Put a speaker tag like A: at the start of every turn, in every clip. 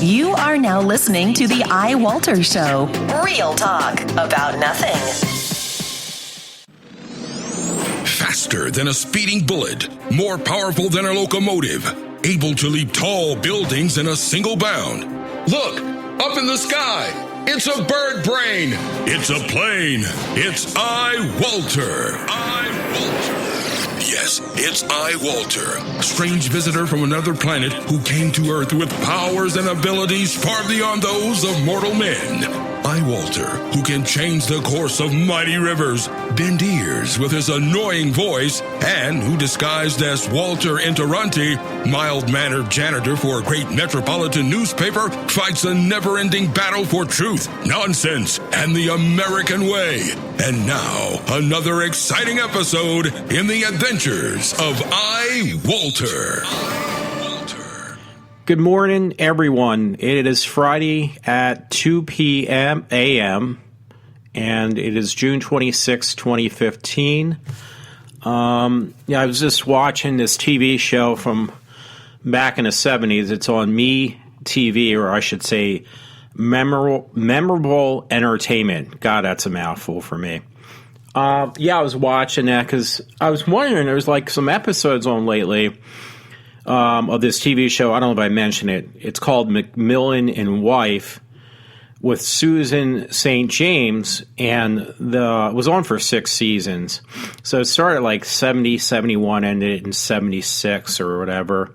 A: You are now listening to the iWalter Show. Real talk about nothing.
B: Faster than a speeding bullet, more powerful than a locomotive, able to leap tall buildings in a single bound. Look, up in the sky, it's a bird brain, it's a plane, it's iWalter. Yes, it's iWalter, strange visitor from another planet who came to Earth with powers and abilities far beyond those of mortal men. iWalter, who can change the course of mighty rivers, bend ears with his annoying voice, and who disguised as Walter Interranti, mild-mannered janitor for a great metropolitan newspaper, fights a never-ending battle for truth, nonsense, and the American way. And now, another exciting episode in the adventures of iWalter.
C: Good morning, everyone. It is Friday at 2 p.m. a.m., and it is June 26, 2015. I was just watching this TV show from back in the 70s. It's on Me TV, or I should say Memorable Entertainment. God, that's a mouthful for me. I was watching that because I was wondering, there's like some episodes on lately of this TV show. I don't know if I mentioned it. It's called McMillan and Wife with Susan St. James, and it was on for 6 seasons. So it started like 70, 71, ended in 76 or whatever.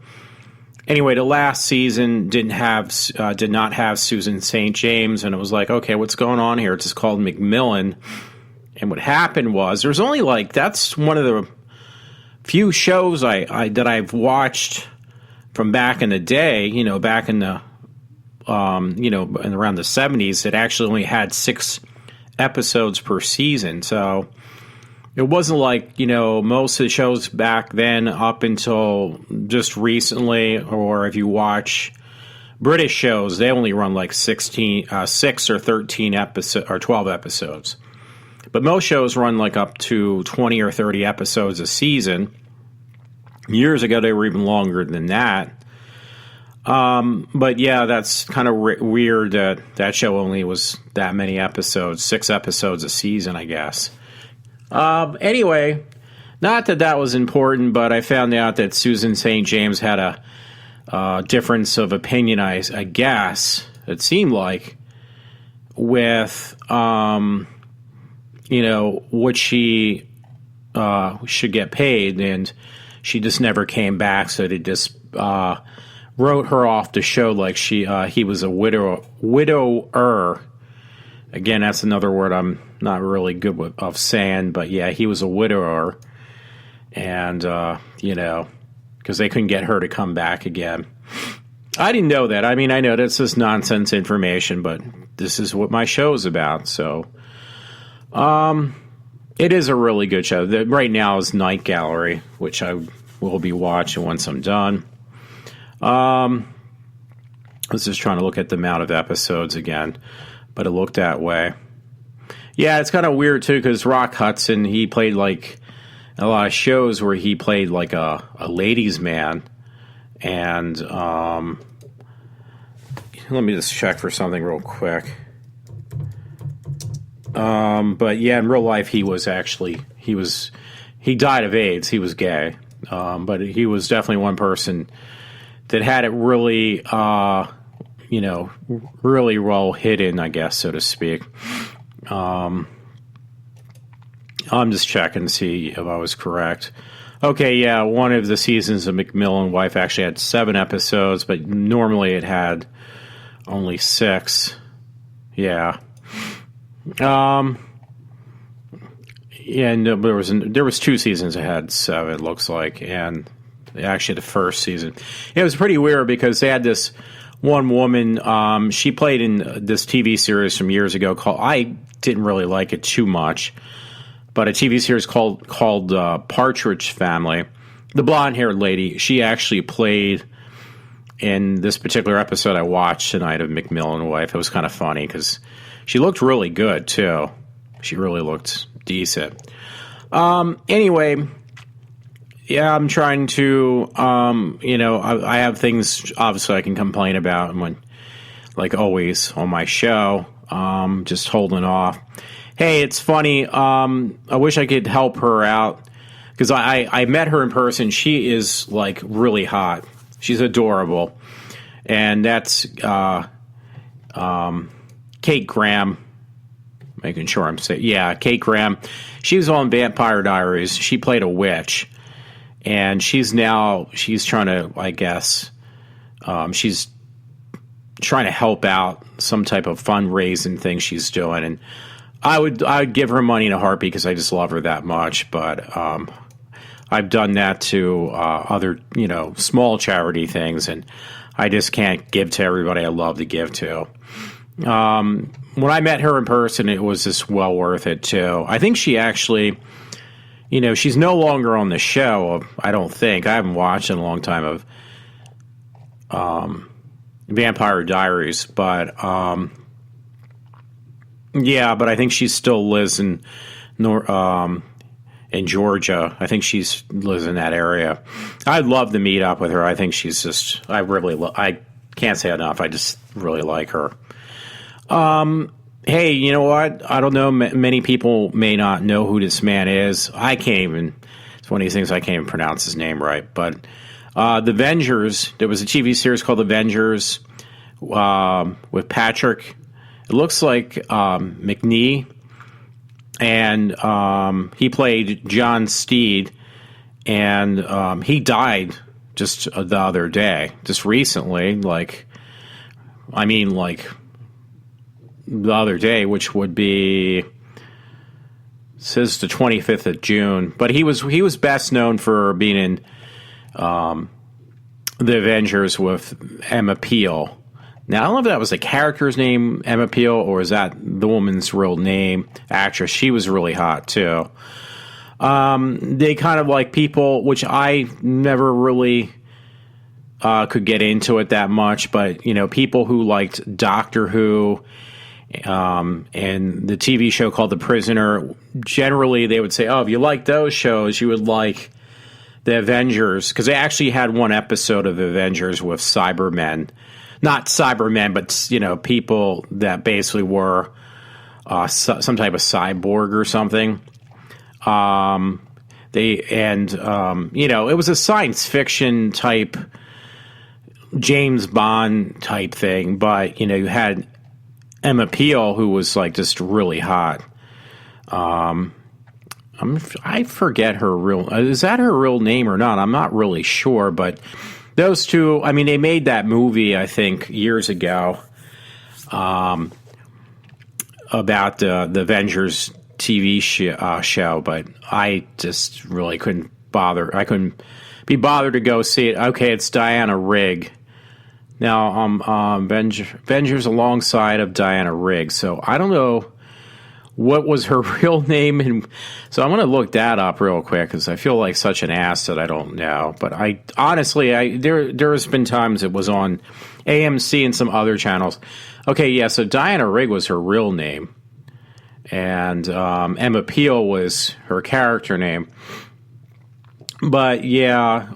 C: Anyway, the last season did not have Susan St. James, and it was like, okay, what's going on here? It's just called McMillan. And what happened was, there's only that's one of the few shows that I've watched from back in the day, back in the, and around the 70s, it actually only had 6 episodes per season. So it wasn't like, most of the shows back then up until just recently, or if you watch British shows, they only run like 6 or 13 episodes or 12 episodes. But most shows run like up to 20 or 30 episodes a season. Years ago, they were even longer than that. But yeah, that's kind of weird that show only was that many episodes, 6 episodes a season, I guess. Anyway, not that was important, but I found out that Susan St. James had a difference of opinion, I guess, it seemed like, with, what she should get paid, and she just never came back, so they just wrote her off the show like he was a widower. Again, that's another word I'm not really good of saying, but yeah, he was a widower, and because they couldn't get her to come back again. I didn't know that. I mean, I know that's just nonsense information, but this is what my show is about, so it is a really good show. Right now is Night Gallery, which I will be watching once I'm done. I was just trying to look at the amount of episodes again, but it looked that way. Yeah, it's kind of weird, too, because Rock Hudson, he played, like, a lot of shows where he played, like, a ladies' man. And, let me just check for something real quick. But yeah, in real life, he died of AIDS. He was gay. But he was definitely one person that had it really, really well hidden, I guess, so to speak. I'm just checking to see if I was correct. Okay, yeah, one of the seasons of McMillan Wife actually had 7 episodes, but normally it had only 6. Yeah. And there was 2 seasons that had 7, it looks like, and actually the first season. It was pretty weird because they had this one woman, she played in this TV series from years ago called, I didn't really like it too much, but a TV series called Partridge Family. The blonde-haired lady, she actually played in this particular episode I watched tonight of McMillan Wife. It was kind of funny because she looked really good, too. She really looked decent. Anyway, yeah, I'm trying to, I have things, obviously, I can complain about. And when like always on my show. Just holding off. Hey, it's funny. I wish I could help her out because I met her in person. She is like really hot. She's adorable, and that's Kate Graham. Making sure I'm saying, yeah, Kate Graham. She was on Vampire Diaries. She played a witch, and she's trying to, I guess, she's trying to help out some type of fundraising thing she's doing, and I would give her money in a heartbeat because I just love her that much. But I've done that to other, small charity things, and I just can't give to everybody I love to give to. When I met her in person, it was just well worth it too. I think she actually, she's no longer on the show. I don't think. I haven't watched in a long time of Vampire Diaries, but yeah, but I think she still lives in Georgia. I think she lives in that area. I'd love to meet up with her. I think she's just. I can't say enough. I just really like her. Hey, you know what? I don't know. Many people may not know who this man is. I can't even. It's one of these things I can't even pronounce his name right. But The Vengers. There was a TV series called The Vengers with Patrick. It looks like McNee, and he played John Steed, and he died just the other day, just recently. The other day, which would be, says the 25th of June. But he was best known for being in The Avengers with Emma Peel. Now, I don't know if that was the character's name, Emma Peel, or is that the woman's real name, actress. She was really hot, too. They kind of like people, which I never really could get into it that much, but, people who liked Doctor Who and the TV show called The Prisoner, generally they would say, oh, if you like those shows, you would like The Avengers, because they actually had one episode of The Avengers with Cybermen. Not Cybermen, but, people that basically were some type of cyborg or something. It was a science fiction type, James Bond type thing, but, you had Emma Peel, who was just really hot. I forget her real. Is that her real name or not? I'm not really sure, but those two. I mean, they made that movie, I think, years ago, about the Avengers TV show, but I just really couldn't bother. I couldn't be bothered to go see it. Okay, it's Diana Rigg. Now, Avengers alongside of Diana Rigg. So I don't know what was her real name, and so I'm going to look that up real quick because I feel like such an ass that I don't know. But I honestly, there has been times it was on AMC and some other channels. Okay, yeah. So Diana Rigg was her real name, and Emma Peel was her character name. But yeah.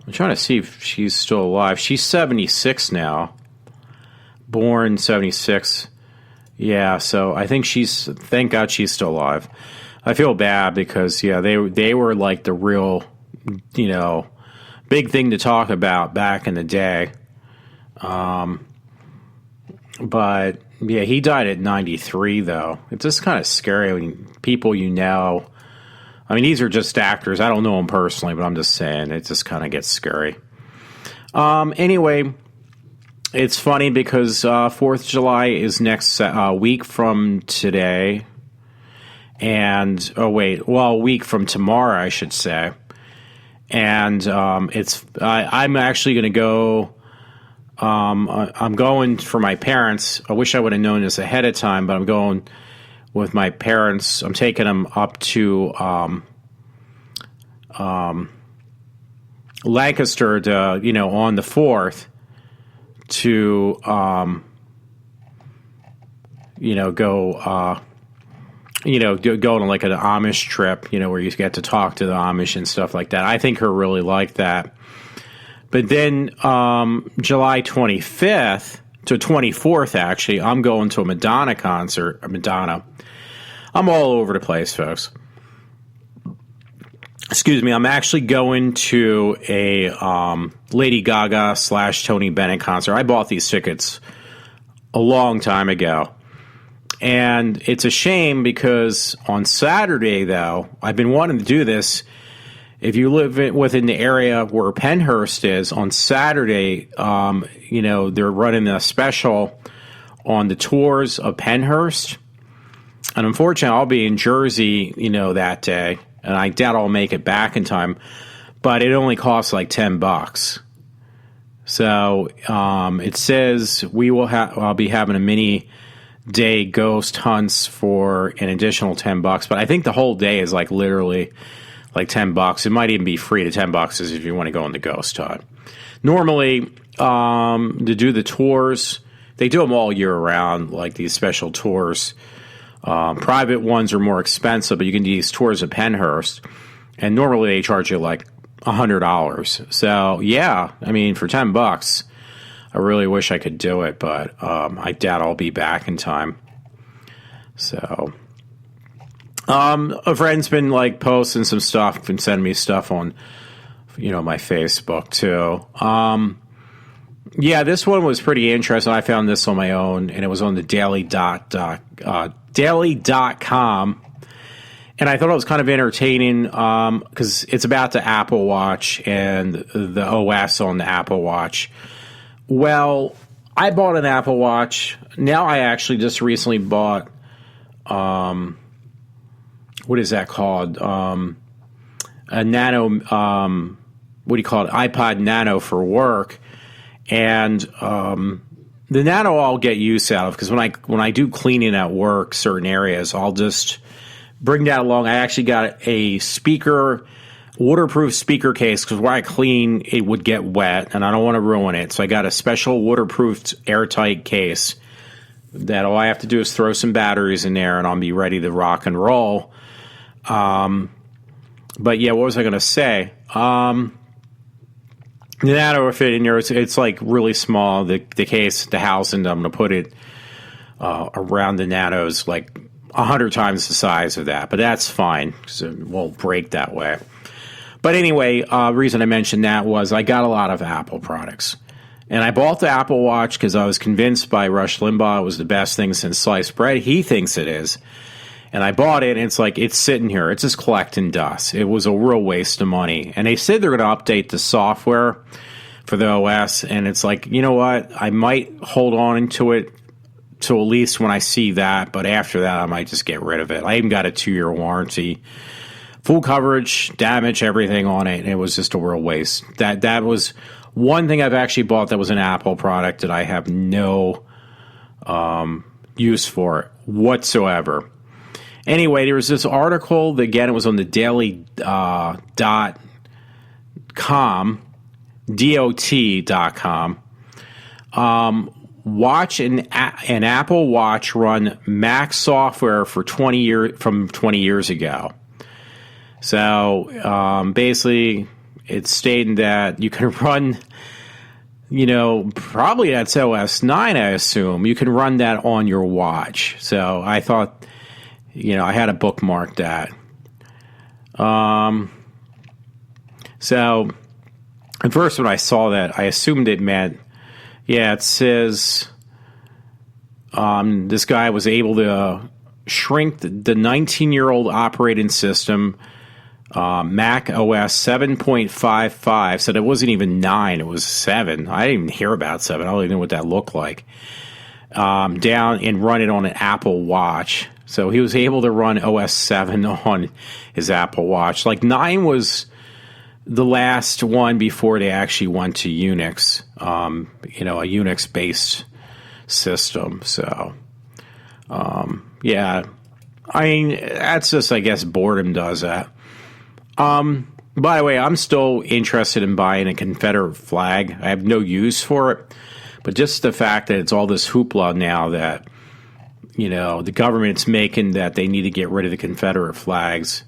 C: I'm trying to see if she's still alive. She's 76 now. Born 76. Yeah, so I think thank God she's still alive. I feel bad because, yeah, they were like the real, big thing to talk about back in the day. But, yeah, he died at 93, though. It's just kind of scary when people I mean, these are just actors. I don't know them personally, but I'm just saying it just kind of gets scary. Anyway, it's funny because 4th of July is next week from today. And, a week from tomorrow, I should say. And I'm actually going to go, I'm going for my parents. I wish I would have known this ahead of time, but I'm going with my parents. I'm taking them up to Lancaster to, on the 4th to, go, go on like an Amish trip, where you get to talk to the Amish and stuff like that. I think he'll really like that. But then July 25th to 24th, actually, I'm going to a Madonna concert. Madonna. I'm all over the place, folks. Excuse me. I'm actually going to a Lady Gaga / Tony Bennett concert. I bought these tickets a long time ago. And it's a shame because on Saturday, though, I've been wanting to do this. If you live within the area where Pennhurst is, on Saturday, they're running a special on the tours of Pennhurst. And unfortunately, I'll be in Jersey, that day. And I doubt I'll make it back in time. But it only costs like $10. So it says I'll be having a mini day ghost hunts for an additional $10. But I think the whole day is like literally like $10. It might even be free to $10 if you want to go on the ghost hunt. Normally, to do the tours, they do them all year round, like these special tours. Private ones are more expensive, but you can do these tours at Pennhurst, and normally they charge you like $100. So yeah, I mean for $10, I really wish I could do it, but I doubt I'll be back in time. So. A friend's been like posting some stuff and sending me stuff on, my Facebook too. Yeah, this one was pretty interesting. I found this on my own, and it was on the daily.com. And I thought it was kind of entertaining because it's about the Apple Watch and the OS on the Apple Watch. Well, I bought an Apple Watch. Now I actually just recently bought what is that called? A Nano, what do you call it? iPod Nano for work. And the Nano I'll get use out of because when I do cleaning at work, certain areas, I'll just bring that along. I actually got a waterproof speaker case because where I clean, it would get wet and I don't want to ruin it. So I got a special waterproof airtight case that all I have to do is throw some batteries in there and I'll be ready to rock and roll. But yeah, what was I going to say? The Nano will fit in there. It's like really small. The case, the housing, I'm going to put it around the Nano's like 100 times the size of that. But that's fine because it won't break that way. But anyway, the reason I mentioned that was I got a lot of Apple products. And I bought the Apple Watch because I was convinced by Rush Limbaugh it was the best thing since sliced bread. He thinks it is. And I bought it, and it's like, it's sitting here. It's just collecting dust. It was a real waste of money. And they said they're going to update the software for the OS, and it's like, you know what? I might hold on to it till at least when I see that, but after that, I might just get rid of it. I even got a 2-year warranty. Full coverage, damage, everything on it, and it was just a real waste. That was one thing I've actually bought that was an Apple product that I have no use for whatsoever. Anyway, there was this article, that, again, it was on the daily.com, DOT.com. Watch an Apple Watch run Mac software for 20 years ago. So basically, it's stating that you can run, probably that's OS 9, I assume. You can run that on your watch. So I thought, I had to bookmark that. So at first when I saw that, I assumed it meant, it says this guy was able to shrink the 19-year-old operating system, Mac OS 7.55, said it wasn't even 9, it was 7. I didn't even hear about 7. I don't even know what that looked like. Down and run it on an Apple Watch. So he was able to run OS 7 on his Apple Watch. Like 9 was the last one before they actually went to Unix, a Unix-based system. So, yeah. I mean, that's just, I guess, boredom does that. By the way, I'm still interested in buying a Confederate flag. I have no use for it. But just the fact that it's all this hoopla now that, the government's making that they need to get rid of the Confederate flags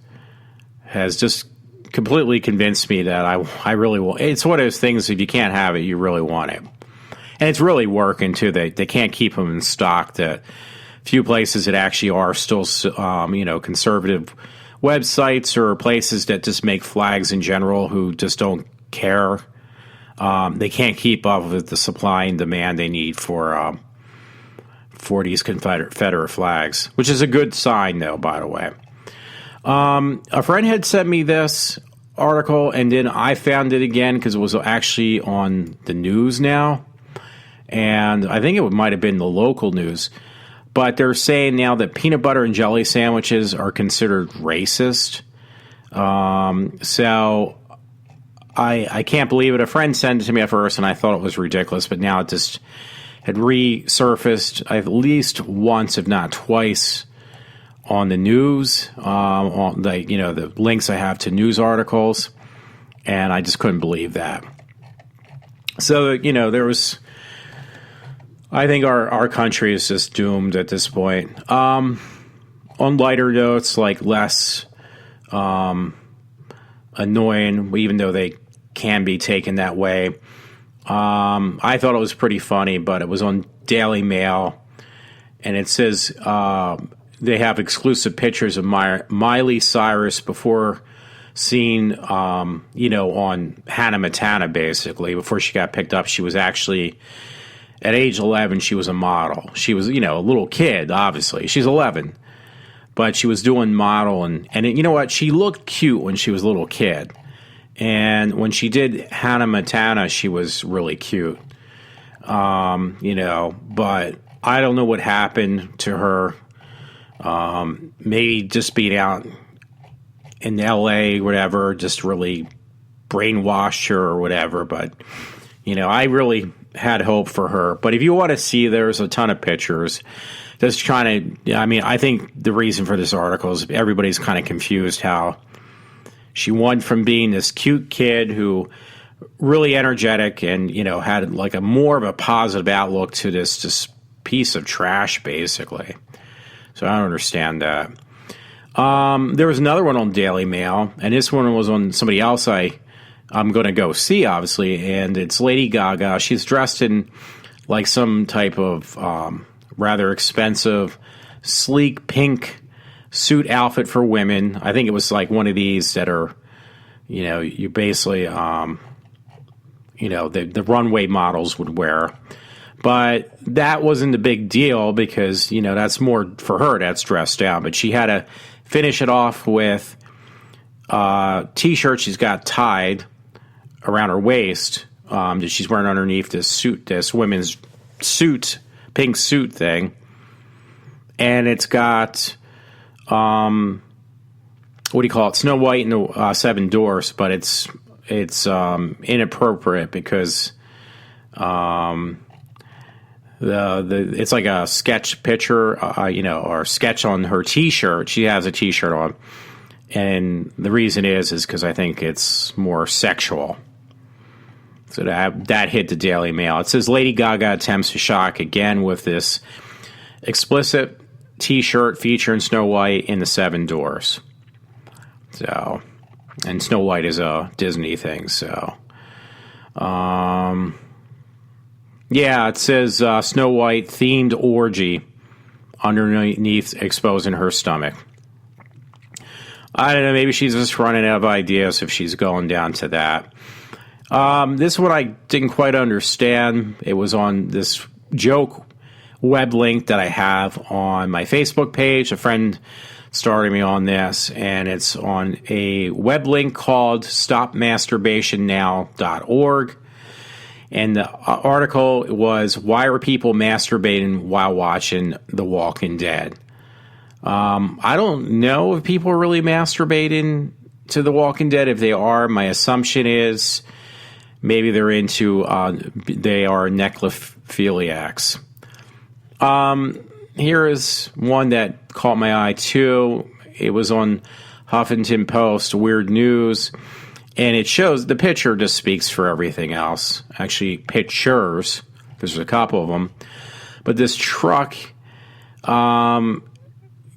C: has just completely convinced me that I really want. It's one of those things, if you can't have it, you really want it. And it's really working, too. They can't keep them in stock. The few places that actually are still, conservative websites or places that just make flags in general who just don't care. They can't keep up with the supply and demand they need for these Confederate flags, which is a good sign, though, by the way. A friend had sent me this article, and then I found it again because it was actually on the news now. And I think it might have been the local news. But they're saying now that peanut butter and jelly sandwiches are considered racist. So I can't believe it. A friend sent it to me at first, and I thought it was ridiculous. But now it just had resurfaced at least once, if not twice, on the news, on the links I have to news articles. And I just couldn't believe that. So, there was... I think our country is just doomed at this point. On lighter notes, like less annoying, even though they can be taken that way. I thought it was pretty funny, but it was on Daily Mail, and it says they have exclusive pictures of Miley Cyrus before seen, on Hannah Montana, basically. Before she got picked up, she was actually... At age 11, she was a model. She was, a little kid, obviously. She's 11. But she was doing model. And you know what? She looked cute when she was a little kid. And when she did Hannah Montana, she was really cute. But I don't know what happened to her. Maybe just being out in L.A., whatever, just really brainwashed her or whatever. But, I really... had hope for her. But if you want to see, there's a ton of pictures just trying to, I think the reason for this article is everybody's kind of confused how she went from being this cute kid who really energetic and, had like a more of a positive outlook to this piece of trash, basically. So I don't understand that. There was another one on Daily Mail, and this one was on somebody else I'm going to go see, obviously, and it's Lady Gaga. She's dressed in like some type of rather expensive, sleek pink suit outfit for women. I think it was like one of these that are, you basically, the runway models would wear. But that wasn't a big deal because, that's more for her, that's dressed down. But she had to finish it off with a T-shirt she's got tied around her waist that she's wearing underneath this women's suit, pink suit thing. And it's got, what do you call it? Snow White and the Seven Dwarfs, but it's inappropriate because it's like a sketch picture, or sketch on her T-shirt. She has a T-shirt on. And the reason is because I think it's more sexual. So that hit the Daily Mail. It says Lady Gaga attempts to shock again with this explicit T-shirt featuring Snow White and the Seven Dwarfs. So, and Snow White is a Disney thing. So, it says Snow White themed orgy underneath exposing her stomach. I don't know. Maybe she's just running out of ideas if she's going down to that. This one I didn't quite understand. It was on this joke web link that I have on my Facebook page. A friend started me on this, and it's on a web link called stopmasturbationnow.org. And the article was, why are people masturbating while watching The Walking Dead? I don't know if people are really masturbating to The Walking Dead. If they are, my assumption is maybe they're into, they are necrophiliacs. Here is one that caught my eye too. It was on Huffington Post, Weird News, and it shows, the picture just speaks for everything else. Actually, pictures, because there's a couple of them. But this truck,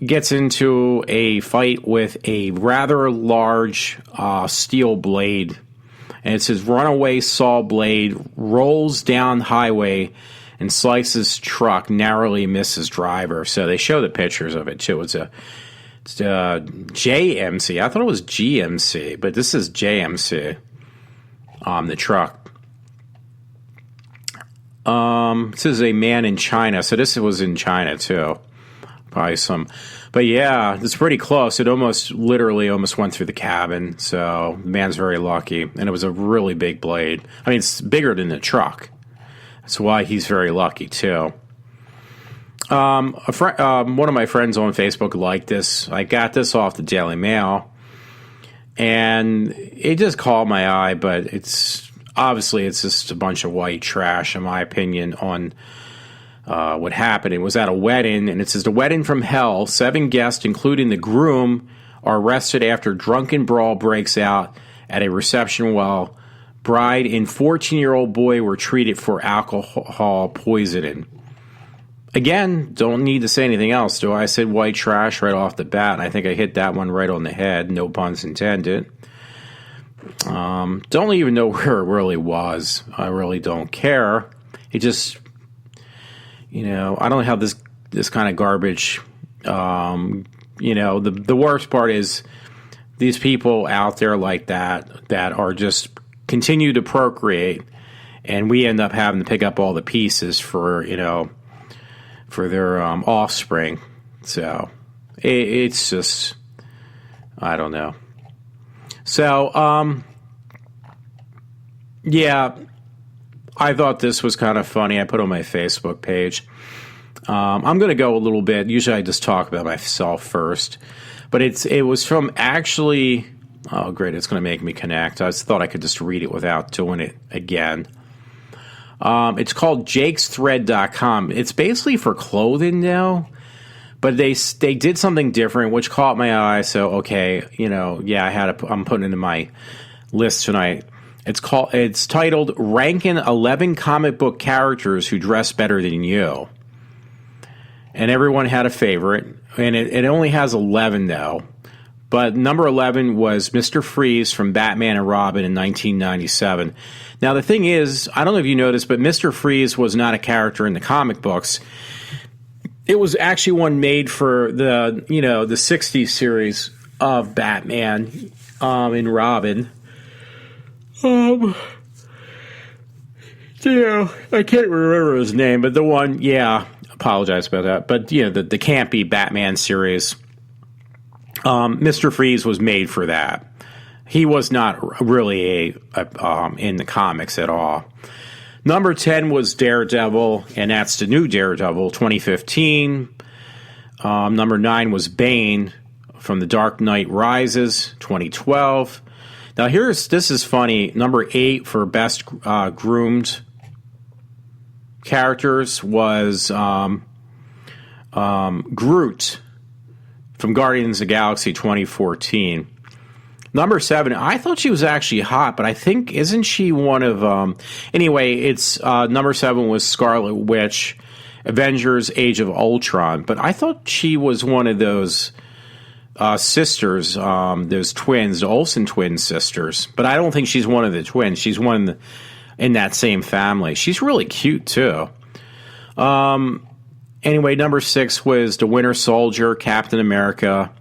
C: gets into a fight with a rather large steel blade. And it says, runaway saw blade rolls down highway and slices truck, narrowly misses driver. So they show the pictures of it, too. It's a JMC. I thought it was GMC, but this is JMC, the truck. This is a man in China. So this was in China, too. Probably some. But yeah, it's pretty close. It literally almost went through the cabin. So the man's very lucky. And it was a really big blade. I mean, it's bigger than the truck. That's why he's very lucky, too. One of my friends on Facebook liked this. I got this off the Daily Mail. And it just caught my eye, but it's just a bunch of white trash, in my opinion, on what happened. It was at a wedding, and it says, the wedding from hell, 7 guests, including the groom, are arrested after drunken brawl breaks out at a reception while bride and 14-year-old boy were treated for alcohol poisoning. Again, don't need to say anything else, do I? I said white trash right off the bat, and I think I hit that one right on the head, no puns intended. Don't even know where it really was. I really don't care. It just, I don't know how this kind of garbage, the worst part is these people out there like that are just continue to procreate, and we end up having to pick up all the pieces for their offspring. So it's just, I don't know. So, yeah, I thought this was kind of funny. I put it on my Facebook page. I'm going to go a little bit. Usually I just talk about myself first. But it was from actually, oh, great, it's going to make me connect. I just thought I could just read it without doing it again. It's called jakesthread.com. It's basically for clothing now. But they did something different, which caught my eye. So, okay, I'm putting it in my list tonight. It's titled Ranking 11 Comic Book Characters Who Dress Better Than You. And everyone had a favorite. And it only has 11, though. But number 11 was Mr. Freeze from Batman and Robin in 1997. Now, the thing is, I don't know if you noticed, but Mr. Freeze was not a character in the comic books. It was actually one made for the 60s series of Batman and Robin. I can't remember his name, but the one, apologize about that. But, the campy Batman series, Mr. Freeze was made for that. He was not really in the comics at all. Number 10 was Daredevil, and that's the new Daredevil, 2015. Number 9 was Bane from The Dark Knight Rises, 2012. Now, this is funny. Number 8 for best groomed characters was Groot from Guardians of the Galaxy 2014. Number 7, I thought she was actually hot, but I think, isn't she one of... anyway, it's number 7 was Scarlet Witch, Avengers Age of Ultron. But I thought she was one of those sisters, those twins, the Olsen twin sisters. But I don't think she's one of the twins. She's one in that same family. She's really cute, too. Anyway, number 6 was the Winter Soldier, Captain America.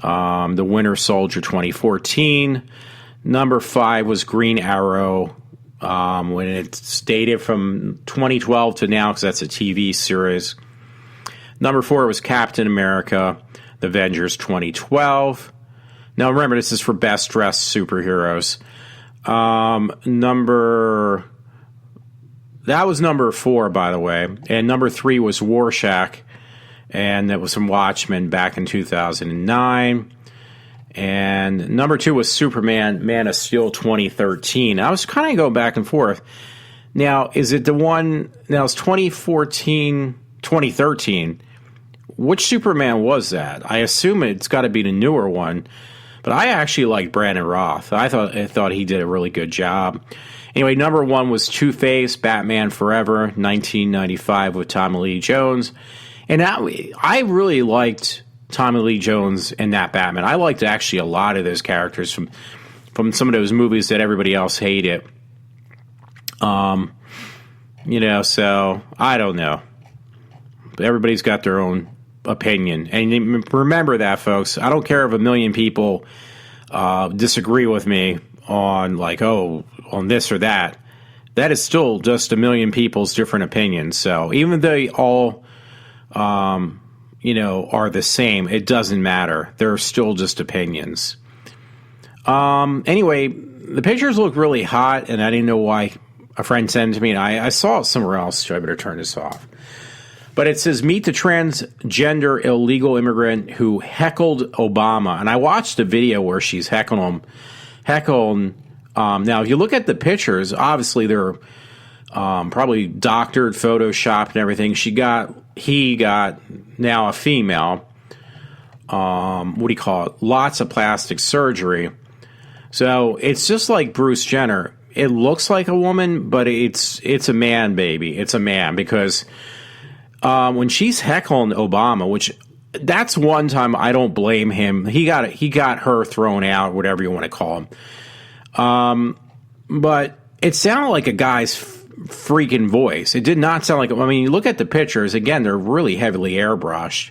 C: The Winter Soldier 2014. Number 5 was Green Arrow, when it's dated from 2012 to now, because that's a TV series. Number 4 was Captain America, The Avengers 2012. Now remember, this is for best dressed superheroes. That was number 4, by the way. And number 3 was Rorschach, and that was from Watchmen back in 2009. And number 2 was Superman, Man of Steel 2013. I was kind of going back and forth. Now, is it the one... Now, it's 2013. Which Superman was that? I assume it's got to be the newer one. But I actually liked Brandon Roth. I thought he did a really good job. Anyway, number 1 was Two-Face, Batman Forever, 1995 with Tommy Lee Jones. And I really liked Tommy Lee Jones in that Batman. I liked actually a lot of those characters from some of those movies that everybody else hated. So I don't know. But everybody's got their own opinion. And remember that, folks. I don't care if a million people disagree with me on on this or that. That is still just a million people's different opinions. So even though they all, are the same, it doesn't matter. They're still just opinions. Anyway, the pictures look really hot, and I didn't know why. A friend sent it to me, and I saw it somewhere else, so I better turn this off. But it says, meet the transgender illegal immigrant who heckled Obama. And I watched a video where she's heckling him. Now, if you look at the pictures, obviously they're probably doctored, photoshopped, and everything. He got now a female. Lots of plastic surgery. So it's just like Bruce Jenner. It looks like a woman, but it's a man, baby. It's a man, because when she's heckling Obama, which that's one time I don't blame him. He got her thrown out, whatever you want to call him. But it sounded like a guy's freaking voice. It did not sound like. You look at the pictures again; they're really heavily airbrushed,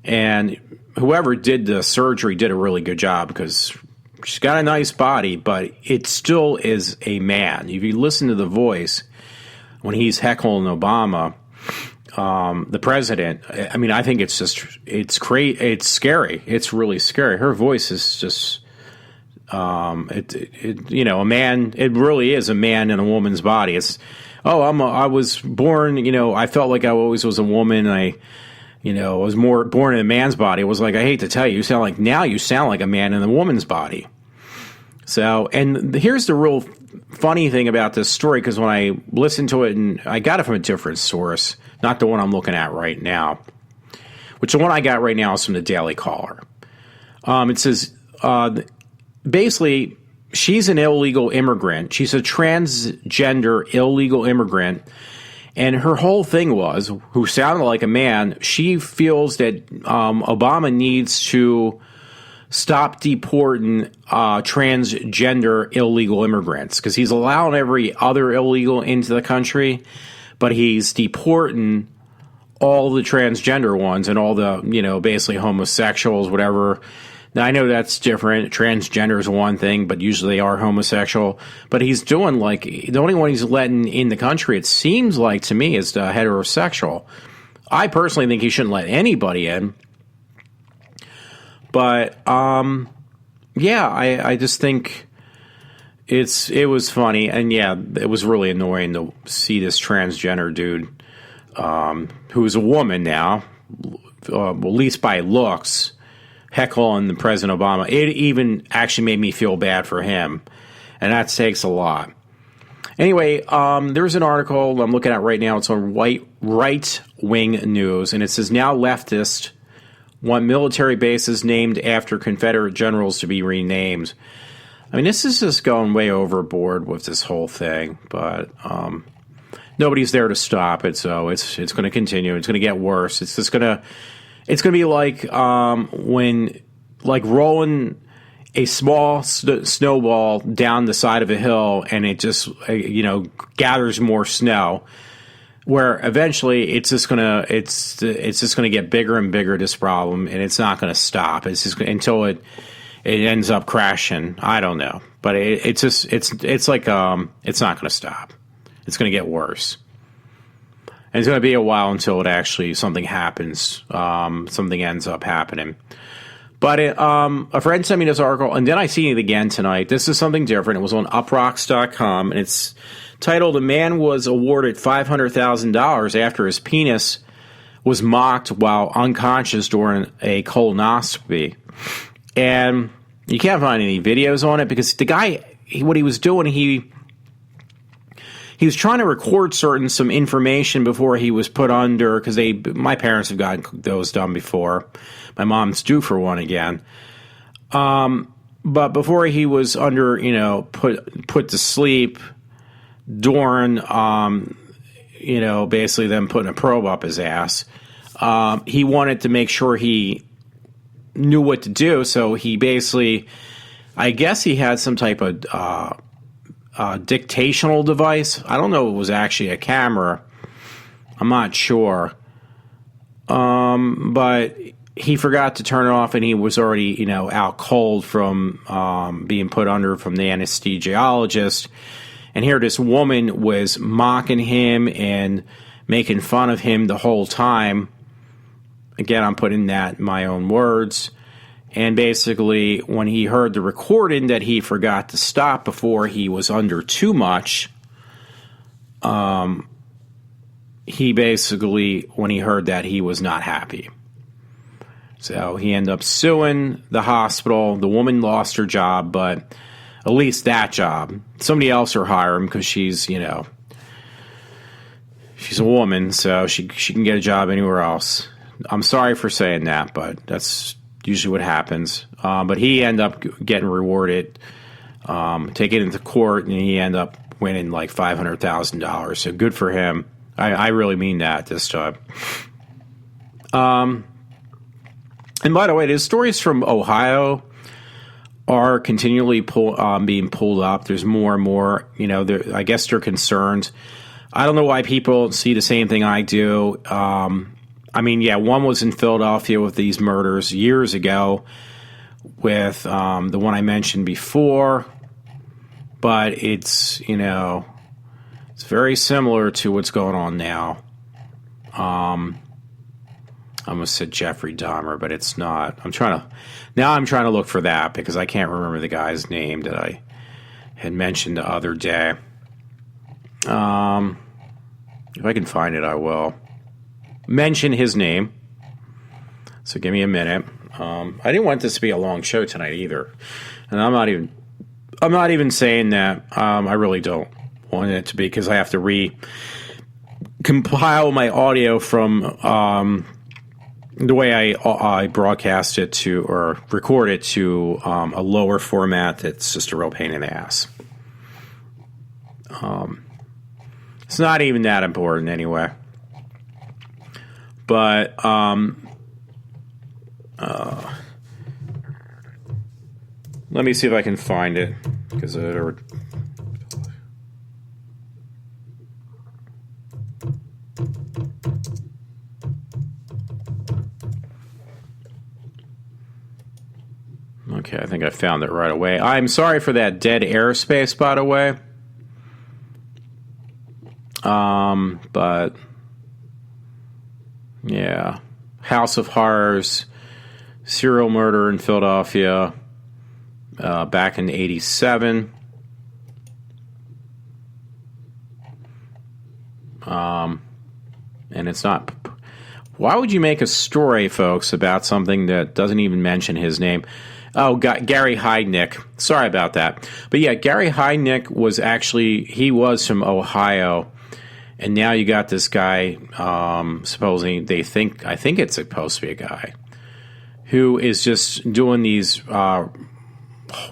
C: and whoever did the surgery did a really good job, because she's got a nice body, but it still is a man. If you listen to the voice when he's heckling Obama, the president, I think it's scary. It's really scary. Her voice is just, a man. It really is a man in a woman's body. It's, I was born. I felt like I always was a woman. I was born in a man's body. It was like, I hate to tell you, you sound like a man in a woman's body. So, and here's the real funny thing about this story, because when I listened to it, and I got it from a different source, not the one I'm looking at right now, which the one I got right now is from the Daily Caller. It says, basically, she's an illegal immigrant. She's a transgender illegal immigrant. And her whole thing was, who sounded like a man, she feels that Obama needs to stop deporting transgender illegal immigrants, because he's allowing every other illegal into the country, but he's deporting all the transgender ones and all the, basically homosexuals, whatever. Now, I know that's different. Transgender is one thing, but usually they are homosexual. But he's doing the only one he's letting in the country, it seems like to me, is the heterosexual. I personally think he shouldn't let anybody in. But, I just think it was funny. And, it was really annoying to see this transgender dude, who's a woman now, at least by looks, heckling the President Obama. It even actually made me feel bad for him, and that takes a lot. Anyway, there's an article I'm looking at right now. It's on right-wing news, and it says, now leftists want military bases named after Confederate generals to be renamed. This is just going way overboard with this whole thing, but nobody's there to stop it, so it's going to continue. It's going to get worse. It's going to be like rolling a small snowball down the side of a hill, and it just gathers more snow. Where eventually it's just gonna get bigger and bigger, this problem, and it's not going to stop. It's just until it ends up crashing. I don't know, but it's not going to stop. It's going to get worse. And it's going to be a while until it actually something happens. Something ends up happening. But a friend sent me this article, and then I seen it again tonight. This is something different. It was on uprocks.com, and it's titled, "A Man Was Awarded $500,000 After His Penis Was Mocked While Unconscious During a Colonoscopy." And you can't find any videos on it, because the guy, what he was doing, he was trying to record some information before he was put under, because my parents have gotten those done before. My mom's due for one again. But before he was under, put to sleep during, basically them putting a probe up his ass, he wanted to make sure he knew what to do. So he basically, I guess he had some type of dictational device. I don't know if it was actually a camera. I'm not sure. But he forgot to turn it off, and he was already, out cold from being put under from the anesthesiologist. And here this woman was mocking him and making fun of him the whole time. Again, I'm putting that in my own words. And basically, when he heard the recording that he forgot to stop before he was under too much, he basically, when he heard that, he was not happy. So he ended up suing the hospital. The woman lost her job, but at least that job. Somebody else will hire him because she's, she's a woman, so she can get a job anywhere else. I'm sorry for saying that, but that's usually what happens. But he ended up getting rewarded, taking it to court, and he ended up winning like $500,000. So good for him. I really mean that this time. And by the way, the stories from Ohio are continually being pulled up. There's more and more. I guess they're concerned. I don't know why people see the same thing I do. One was in Philadelphia with these murders years ago with the one I mentioned before. But it's, it's very similar to what's going on now. I almost said Jeffrey Dahmer, but it's not. I'm trying to look for that because I can't remember the guy's name that I had mentioned the other day. If I can find it, I will mention his name. So give me a minute. I didn't want this to be a long show tonight either, and I'm not even saying that. I really don't want it to be because I have to compile my audio from the way I broadcast it to or record it to a lower format that's just a real pain in the ass. It's not even that important anyway. But let me see if I can find it because okay, I think I found it right away. I'm sorry for that dead airspace, by the way. But yeah, House of Horrors, serial murder in Philadelphia, back in '87. And it's not. Why would you make a story, folks, about something that doesn't even mention his name? Oh, Gary Heidnik. Sorry about that. But yeah, Gary Heidnik he was from Ohio. And now you got this guy, supposedly, I think it's supposed to be a guy, who is just doing these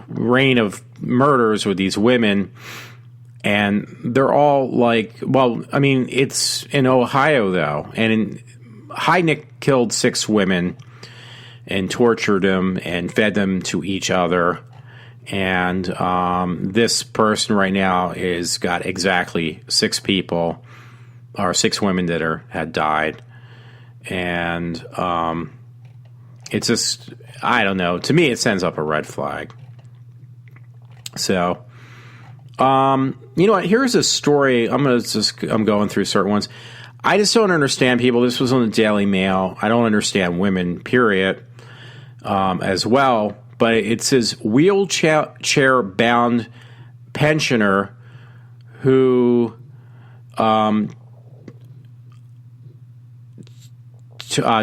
C: reign of murders with these women. And they're all it's in Ohio, though. And Heidnik killed 6 women and tortured them and fed them to each other. And this person right now is got exactly 6 people, or 6 women that had died. And it's just, I don't know. To me, it sends up a red flag. So, you know what? Here's a story. I'm going through certain ones. I just don't understand people. This was on the Daily Mail. I don't understand women, period, as well. But it says wheelchair-bound pensioner who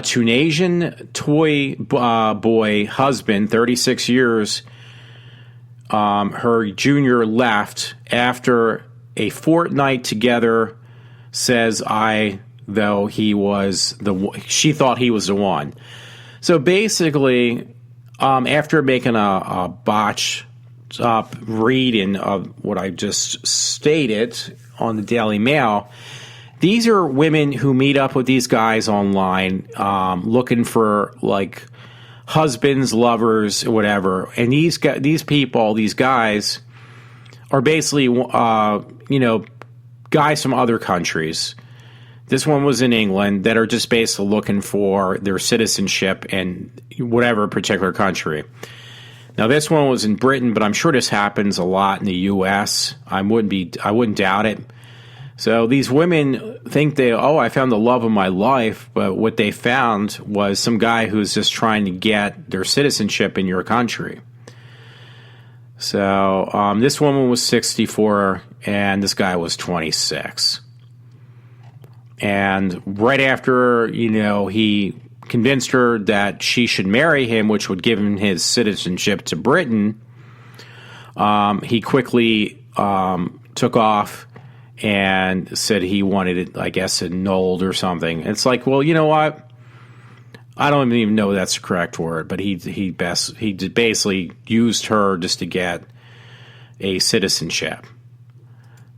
C: Tunisian toy boy husband, 36 years, her junior left after a fortnight together, says she thought he was the one. So basically, after making a botch up reading of what I just stated on the Daily Mail, these are women who meet up with these guys online, looking for like husbands, lovers, whatever. And these guys are basically, guys from other countries. This one was in England that are just basically looking for their citizenship in whatever particular country. Now, this one was in Britain, but I'm sure this happens a lot in the U.S. I wouldn't doubt it. So these women think I found the love of my life, but what they found was some guy who's just trying to get their citizenship in your country. So this woman was 64, and this guy was 26. And right after, he convinced her that she should marry him, which would give him his citizenship to Britain, he quickly took off and said he wanted it, I guess, annulled or something. It's like, well, you know what? I don't even know that's the correct word, but he basically used her just to get a citizenship.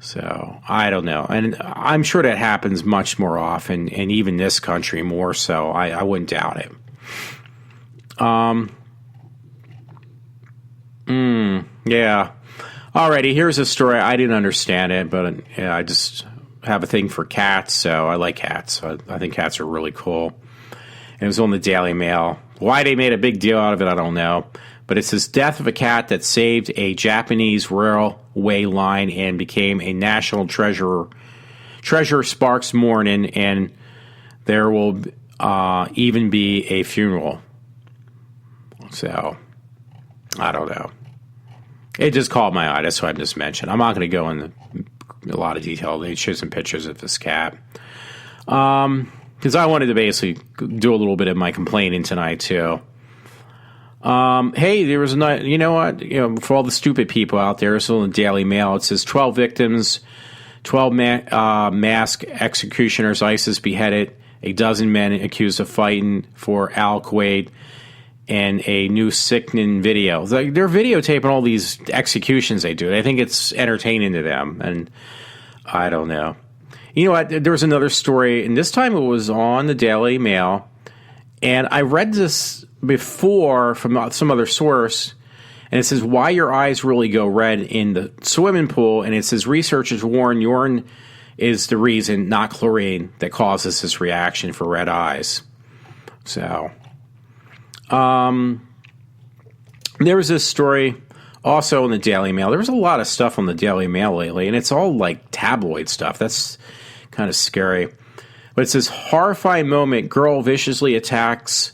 C: So I don't know, and I'm sure that happens much more often, and even this country more so. I wouldn't doubt it. Yeah. Alrighty, here's a story. I didn't understand it, but I just have a thing for cats, so I like cats. I think cats are really cool. And it was on the Daily Mail. Why they made a big deal out of it, I don't know. But it says, death of a cat that saved a Japanese railway line and became a national treasure. Treasure sparks mourning, and there will even be a funeral. So, I don't know. It just caught my eye. That's what I just mentioned. I'm not going to go into a lot of detail. They showed some pictures of this cat. Because I wanted to basically do a little bit of my complaining tonight, too. Hey, there was a, you know what? For all the stupid people out there, it's on the Daily Mail. It says 12 victims, 12 mask executioners, ISIS beheaded, a dozen men accused of fighting for Al Qaeda, and a new sickening video. They're videotaping all these executions they do. I think it's entertaining to them, and I don't know. You know what? There was another story, and this time it was on the Daily Mail, and I read this before from some other source, and it says why your eyes really go red in the swimming pool, and it says researchers warn urine is the reason, not chlorine, that causes this reaction for red eyes. So, there was this story also in the Daily Mail. There was a lot of stuff on the Daily Mail lately, and it's all like tabloid stuff. That's kind of scary. But it says, horrifying moment, girl viciously attacks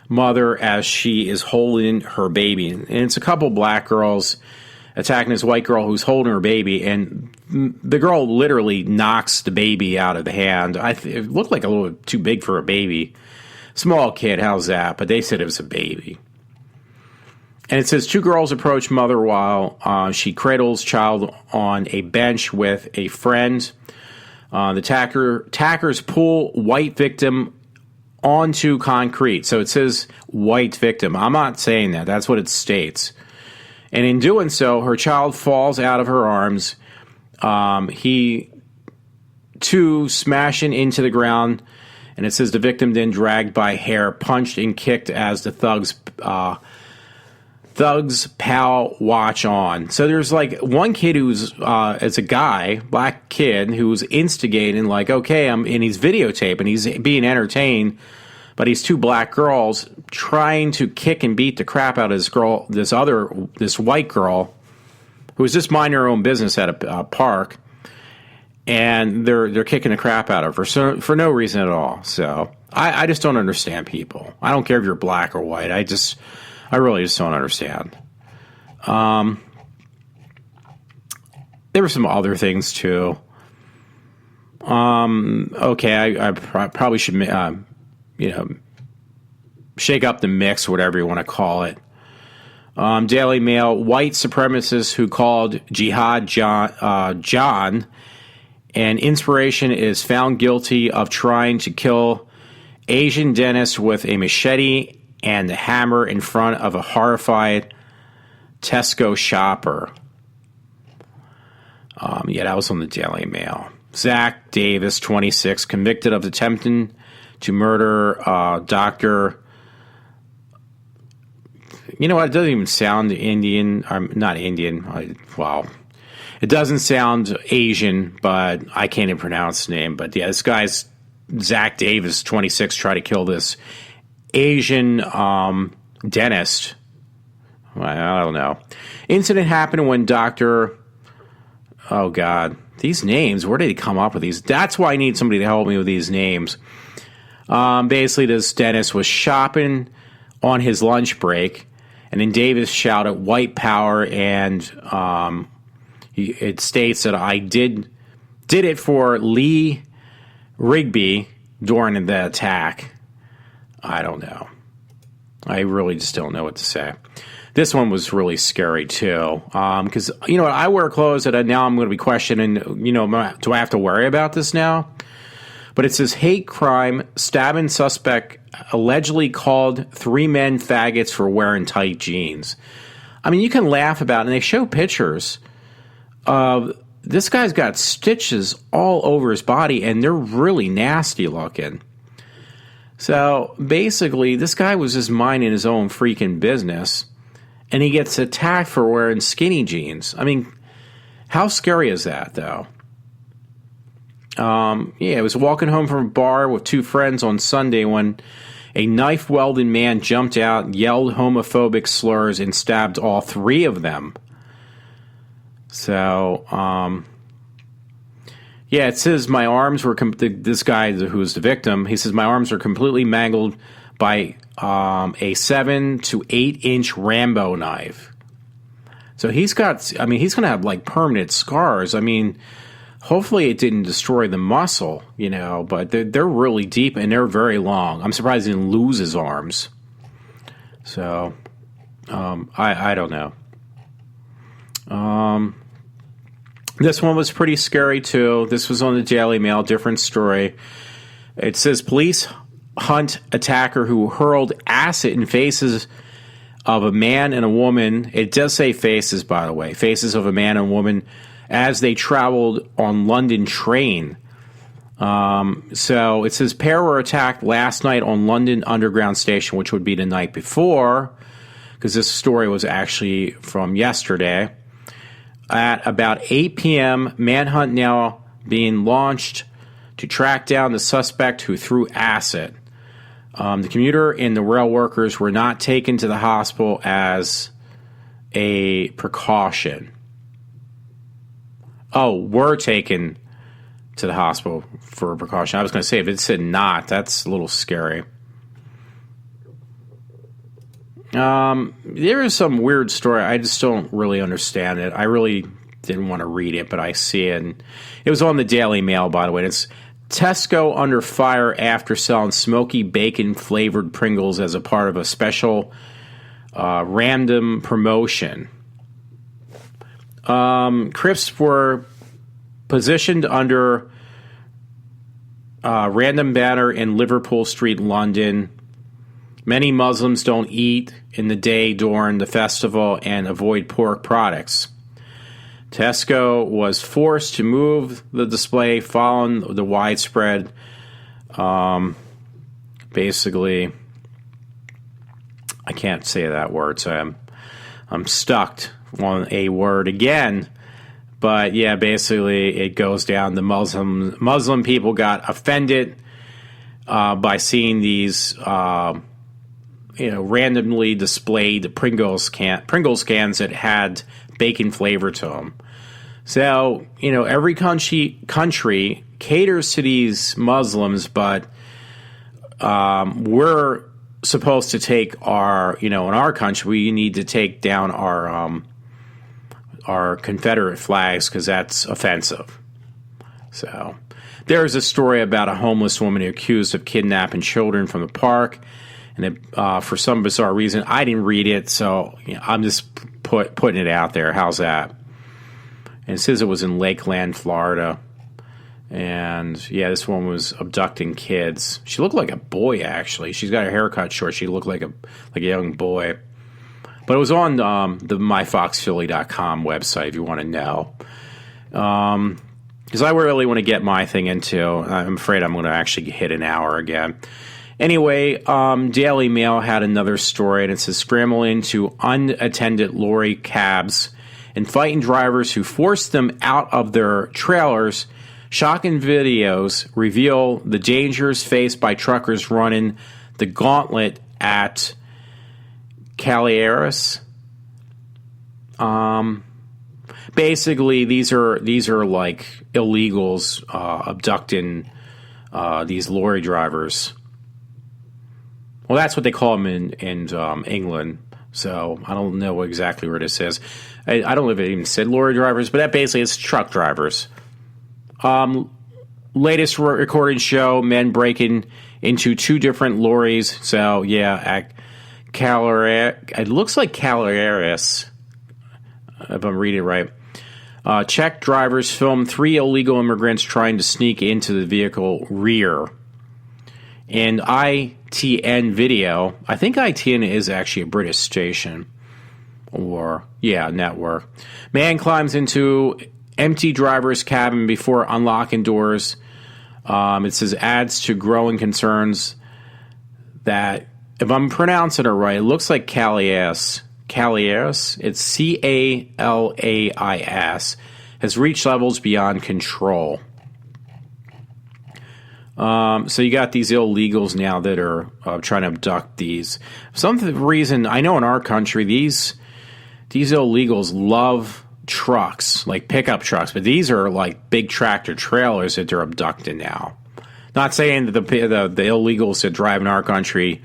C: mother as she is holding her baby. And it's a couple black girls attacking this white girl who's holding her baby, and the girl literally knocks the baby out of the hand. It looked like a little bit too big for a baby. Small kid, how's that? But they said it was a baby. And it says, two girls approach mother while she cradles child on a bench with a friend. The attackers pull white victim onto concrete. So it says white victim. I'm not saying that. That's what it states. And in doing so, her child falls out of her arms. He, too, smashing into the ground. And it says the victim then dragged by hair, punched and kicked as the thugs pal watch on. So there's like one kid who's, as a guy, black kid, who's instigating, like, okay, and he's videotaping, he's being entertained, but he's two black girls trying to kick and beat the crap out of this white girl who was just minding her own business at a park, and they're kicking the crap out of her for no reason at all. So I just don't understand people. I don't care if you're black or white. I really just don't understand. There were some other things too. Okay, I probably should, shake up the mix, whatever you want to call it. Daily Mail: white supremacist who called Jihad John, and inspiration is found guilty of trying to kill Asian dentist with a machete and the hammer in front of a horrified Tesco shopper. That was on the Daily Mail. Zach Davis, 26, convicted of attempting to murder Dr. you know what? It doesn't even sound Indian. Not Indian. Wow. It doesn't sound Asian, but I can't even pronounce the name. But yeah, this guy's Zach Davis, 26, tried to kill this Asian dentist. I don't know. Incident happened when oh God, these names, where did he come up with these? That's why I need somebody to help me with these names. Basically, this dentist was shopping on his lunch break, and then Davis shouted white power, and it states that I did it for Lee Rigby during the attack. I don't know. I really just don't know what to say. This one was really scary, too, because, you know, I wear clothes that now I'm going to be questioning, you know, do I have to worry about this now? But it says, hate crime, stabbing suspect allegedly called 3 men faggots for wearing tight jeans. I mean, you can laugh about it, and they show pictures of this guy's got stitches all over his body, and they're really nasty looking. So, basically, this guy was just minding his own freaking business, and he gets attacked for wearing skinny jeans. I mean, how scary is that, though? He was walking home from a bar with 2 friends on Sunday when a knife-wielding man jumped out, yelled homophobic slurs, and stabbed all 3 of them. So, it says my arms were, this guy who's the victim, he says my arms were completely mangled by a 7 to 8 inch Rambo knife. So he's going to have like permanent scars. I mean, hopefully it didn't destroy the muscle, you know, but they're really deep and they're very long. I'm surprised he didn't lose his arms. So, I don't know. This one was pretty scary too. This was on the Daily Mail, different story. It says police hunt attacker who hurled acid in faces of a man and a woman. It does say faces, by the way. Faces of a man and woman as they traveled on London train. So it says pair were attacked last night on London Underground Station, which would be the night before, because this story was actually from yesterday. At about 8 p.m., manhunt now being launched to track down the suspect who threw acid. The commuter and the rail workers were not taken to the hospital as a precaution. Oh, were taken to the hospital for a precaution. I was going to say, if it said not, that's a little scary. There is some weird story. I just don't really understand it. I really didn't want to read it, but I see it. And it was on the Daily Mail, by the way. It's Tesco under fire after selling smoky bacon-flavored Pringles as a part of a special random promotion. Crisps were positioned under random banner in Liverpool Street, London. Many Muslims don't eat in the day during the festival and avoid pork products. Tesco was forced to move the display following the widespread, basically, I can't say that word, so I'm stuck on a word again. But yeah, basically it goes down. The Muslim people got offended by seeing these randomly displayed Pringles cans that had bacon flavor to them. So, every country caters to these Muslims, but we're supposed to take our, in our country, we need to take down our Confederate flags because that's offensive. So, there's a story about a homeless woman accused of kidnapping children from the park. And for some bizarre reason, I didn't read it, so I'm just putting it out there. How's that? And it says it was in Lakeland, Florida. And, yeah, this one was abducting kids. She looked like a boy, actually. She's got her hair cut short. She looked like a young boy. But it was on the myfoxphilly.com website, if you want to know. Because I really want to get my thing into. I'm afraid I'm going to actually hit an hour again. Anyway, Daily Mail had another story, and it says scramble into unattended lorry cabs and fighting drivers who forced them out of their trailers. Shocking videos reveal the dangers faced by truckers running the gauntlet at Caleares. Basically, these are like illegals abducting these lorry drivers. Well, that's what they call them in England. So I don't know exactly where this is. I don't know if it even said lorry drivers, but that basically is truck drivers. Latest recording show men breaking into two different lorries. So yeah, at it looks like Caleares, if I'm reading it right. Czech drivers filmed 3 illegal immigrants trying to sneak into the vehicle rear. And ITN video, I think ITN is actually a British station. Network. Man climbs into empty driver's cabin before unlocking doors. It says adds to growing concerns that, if I'm pronouncing it right, it looks like Caleares. It's Calais, has reached levels beyond control. So you got these illegals now that are trying to abduct these. For some reason, I know in our country, these illegals love trucks, like pickup trucks, but these are like big tractor trailers that they're abducting now. Not saying that the illegals that drive in our country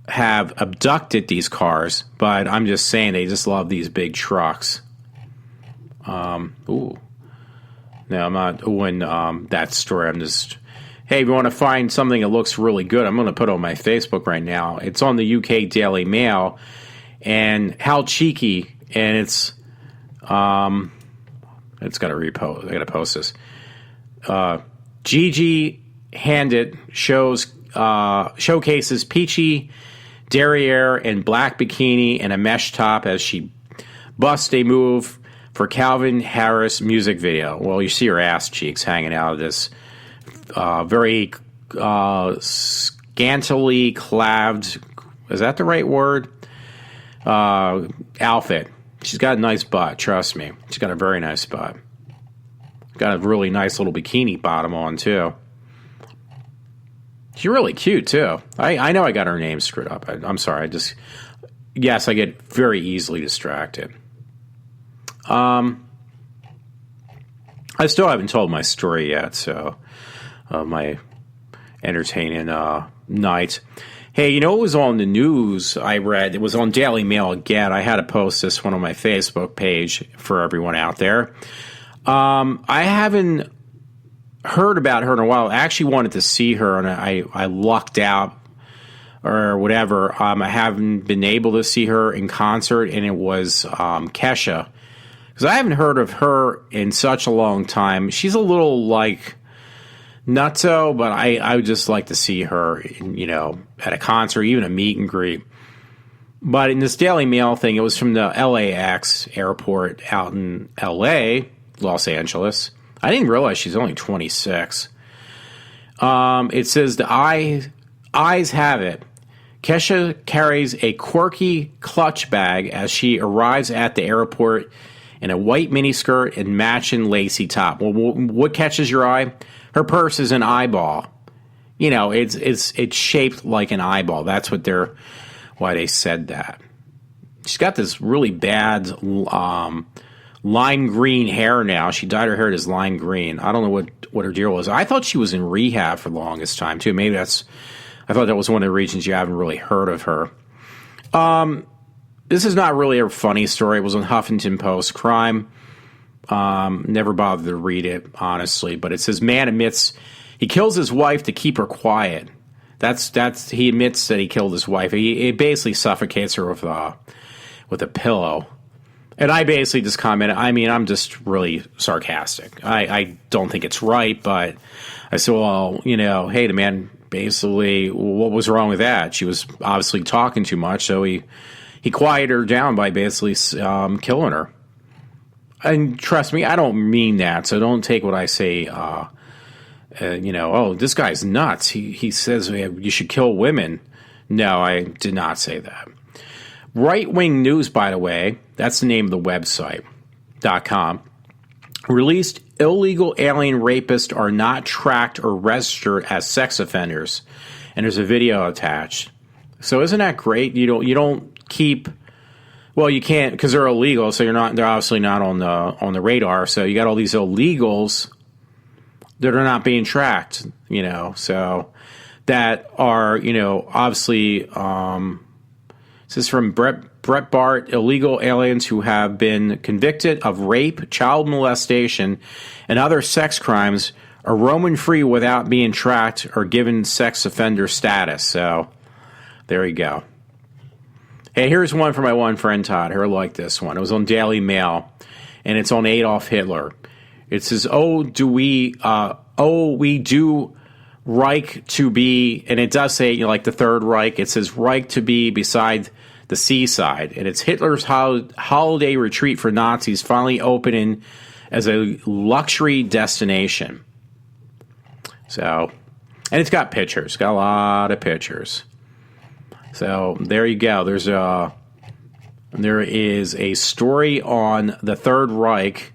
C: have abducted these cars, but I'm just saying they just love these big trucks. No, I'm not oohing that story. I'm just, hey, if you want to find something that looks really good, I'm going to put it on my Facebook right now. It's on the UK Daily Mail, and how cheeky, and it's got to repost. I got to post this. Gigi Hadid showcases peachy derriere and black bikini and a mesh top as she busts a move for Calvin Harris music video. Well, you see her ass cheeks hanging out of this very scantily clad, is that the right word? Outfit. She's got a nice butt, trust me. She's got a very nice butt. Got a really nice little bikini bottom on, too. She's really cute, too. I know I got her name screwed up. I'm sorry. Yes, I get very easily distracted. I still haven't told my story yet, so my entertaining night. Hey, you know what was on the news I read? It was on Daily Mail again. I had to post this one on my Facebook page for everyone out there. I haven't heard about her in a while. I actually wanted to see her, and I lucked out or whatever. I haven't been able to see her in concert, and it was Kesha. Because I haven't heard of her in such a long time. She's a little, like, nutso, but I would just like to see her, at a concert, even a meet and greet. But in this Daily Mail thing, it was from the LAX airport out in LA, Los Angeles. I didn't realize she's only 26. It says the eyes have it. Kesha carries a quirky clutch bag as she arrives at the airport in a white miniskirt and matching lacy top. Well, what catches your eye? Her purse is an eyeball. It's shaped like an eyeball. That's why they said that. She's got this really bad lime green hair now. She dyed her hair this lime green. I don't know what her deal was. I thought she was in rehab for the longest time, too. Maybe I thought that was one of the reasons you haven't really heard of her. This is not really a funny story. It was on Huffington Post Crime. Never bothered to read it, honestly. But it says, man admits he kills his wife to keep her quiet. He admits that he killed his wife. He basically suffocates her with a pillow. And I basically just commented, I'm just really sarcastic. I don't think it's right, but I said, well, hey, the man, basically, what was wrong with that? She was obviously talking too much, so he quieted her down by basically killing her. And trust me, I don't mean that, so don't take what I say oh, this guy's nuts. He says you should kill women. No, I did not say that. Right Wing News, by the way, that's the name of the website, .com, released illegal alien rapists are not tracked or registered as sex offenders. And there's a video attached. So isn't that great? You don't keep, well, you can't because they're illegal, so they're obviously not on the radar. So you got all these illegals that are not being tracked, so that are, obviously, this is from Brett Bart, illegal aliens who have been convicted of rape, child molestation, and other sex crimes are roaming free without being tracked or given sex offender status. So there you go. Hey, here's one for my one friend Todd. He'll like this one. It was on Daily Mail, and it's on Adolf Hitler. It says, we do Reich to be, and it does say, like the Third Reich, it says Reich to be beside the seaside. And it's Hitler's holiday retreat for Nazis finally opening as a luxury destination. So, and it's got pictures. It's got a lot of pictures. So there you go. There is a story on the Third Reich,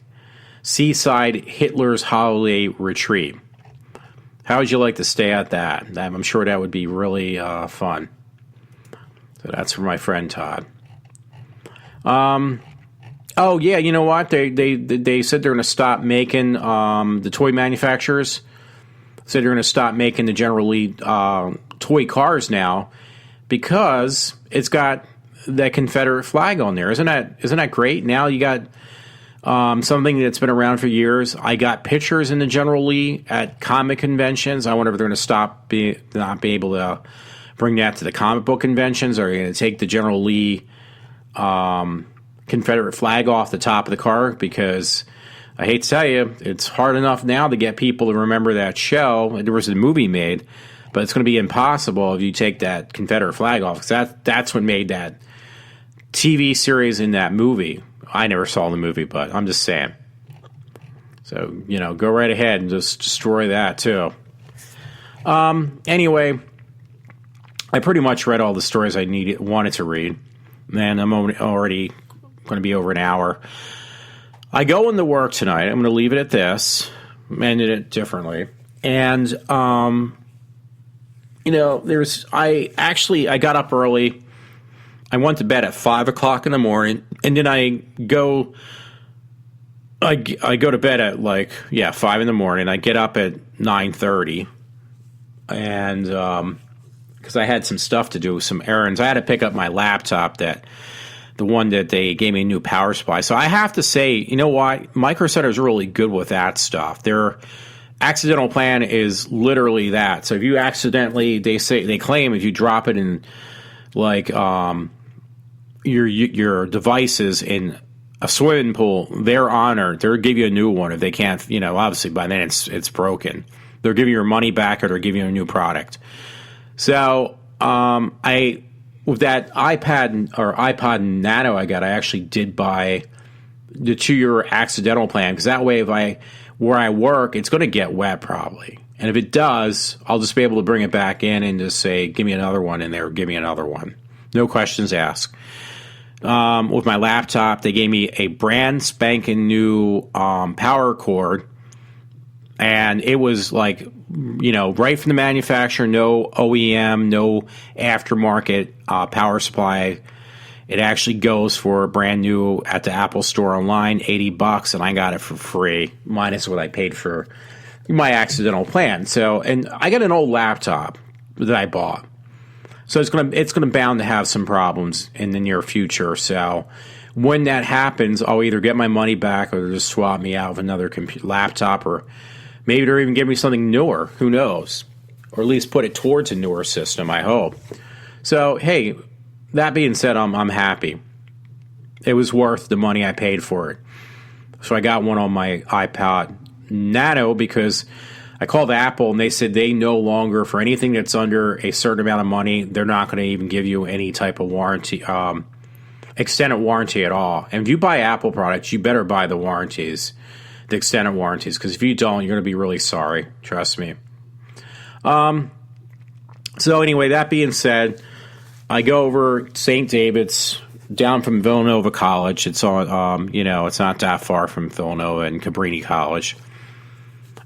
C: Seaside Hitler's holiday retreat. How would you like to stay at that? I'm sure that would be really fun. So that's for my friend Todd. Oh yeah, you know what? They said they're going to stop making the toy manufacturers. Said they're going to stop making the General Lee toy cars now because it's got that Confederate flag on there. Isn't that great? Now you got something that's been around for years. I got pictures in the General Lee at comic conventions. I wonder if they're going to stop not be able to bring that to the comic book conventions. Or are they going to take the General Lee Confederate flag off the top of the car? Because I hate to tell you, it's hard enough now to get people to remember that show. There was a movie made, but it's going to be impossible if you take that Confederate flag off. Because that's what made that TV series in that movie. I never saw the movie, but I'm just saying. So, go right ahead and just destroy that, too. Anyway, I pretty much read all the stories I wanted to read. And I'm already going to be over an hour. I go into work tonight. I'm going to leave it at this. Ended it differently. And, I got up early. I went to bed at 5 o'clock in the morning, and then I go to bed at 5 in the morning. I get up at 9:30, and because I had some stuff to do, some errands. I had to pick up my laptop, the one that they gave me a new power supply. So I have to say, you know what? Micro Center is really good with that stuff. Their accidental plan is literally that. So if you accidentally, they claim if you drop it in your devices in a swimming pool, they're honored. They'll give you a new one if they can't. Obviously by then it's broken. They'll give you your money back or they'll give you a new product. So with that iPod Nano I got, I actually did buy the 2-year accidental plan because that way where I work, it's going to get wet probably. And if it does, I'll just be able to bring it back in and just say, give me another one in there, give me another one. No questions asked. With my laptop, they gave me a brand spanking new power cord. And it was right from the manufacturer, no OEM, no aftermarket power supply. It actually goes for brand new at the Apple Store online, $80, and I got it for free, minus what I paid for my accidental plan. So, and I got an old laptop that I bought. So it's gonna bound to have some problems in the near future. So when that happens, I'll either get my money back or just swap me out with another laptop, or maybe they'll even give me something newer. Who knows? Or at least put it towards a newer system, I hope. So hey, that being said, I'm happy. It was worth the money I paid for it. So I got one on my iPod Nano because I called Apple and they said they no longer, for anything that's under a certain amount of money, they're not going to even give you any type of warranty, extended warranty at all. And if you buy Apple products, you better buy the warranties. the extended warranties, because if you don't, you're going to be really sorry. Trust me. So anyway, that being said, I go over St. David's down from Villanova College. It's on, it's not that far from Villanova and Cabrini College.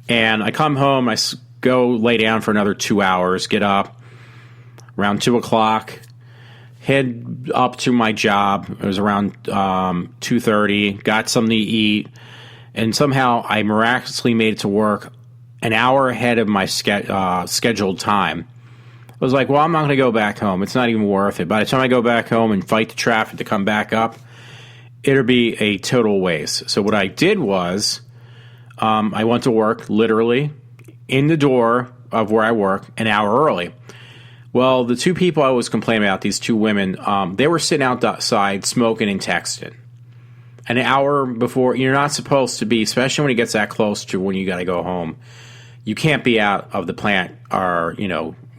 C: And I come home, go lay down for another 2 hours, get up around 2 o'clock, head up to my job. It was around 2:30, got something to eat, and somehow I miraculously made it to work an hour ahead of my scheduled time. I was like, well, I'm not going to go back home. It's not even worth it. By the time I go back home and fight the traffic to come back up, it'll be a total waste. So what I did was I went to work literally in the door of where I work an hour early. Well, the two people I was complaining about, these two women, they were sitting outside smoking and texting. An hour before, you're not supposed to be, especially when it gets that close to when you got to go home. You can't be out of the plant or,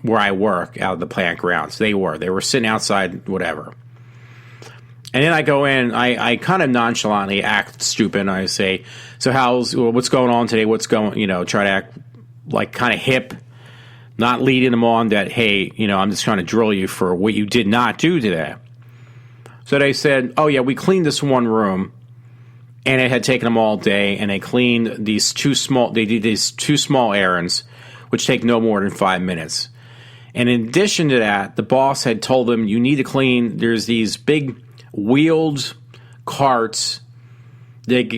C: where I work, out of the plant grounds. They were sitting outside, whatever. And then I go in, I kind of nonchalantly act stupid. And I say, so what's going on today? Try to act like kind of hip, not leading them on that, hey, I'm just trying to drill you for what you did not do today. So they said, oh yeah, we cleaned this one room, and it had taken them all day, and they cleaned these two small errands, which take no more than 5 minutes. And in addition to that, the boss had told them, you need to clean, there's these big wheeled carts, the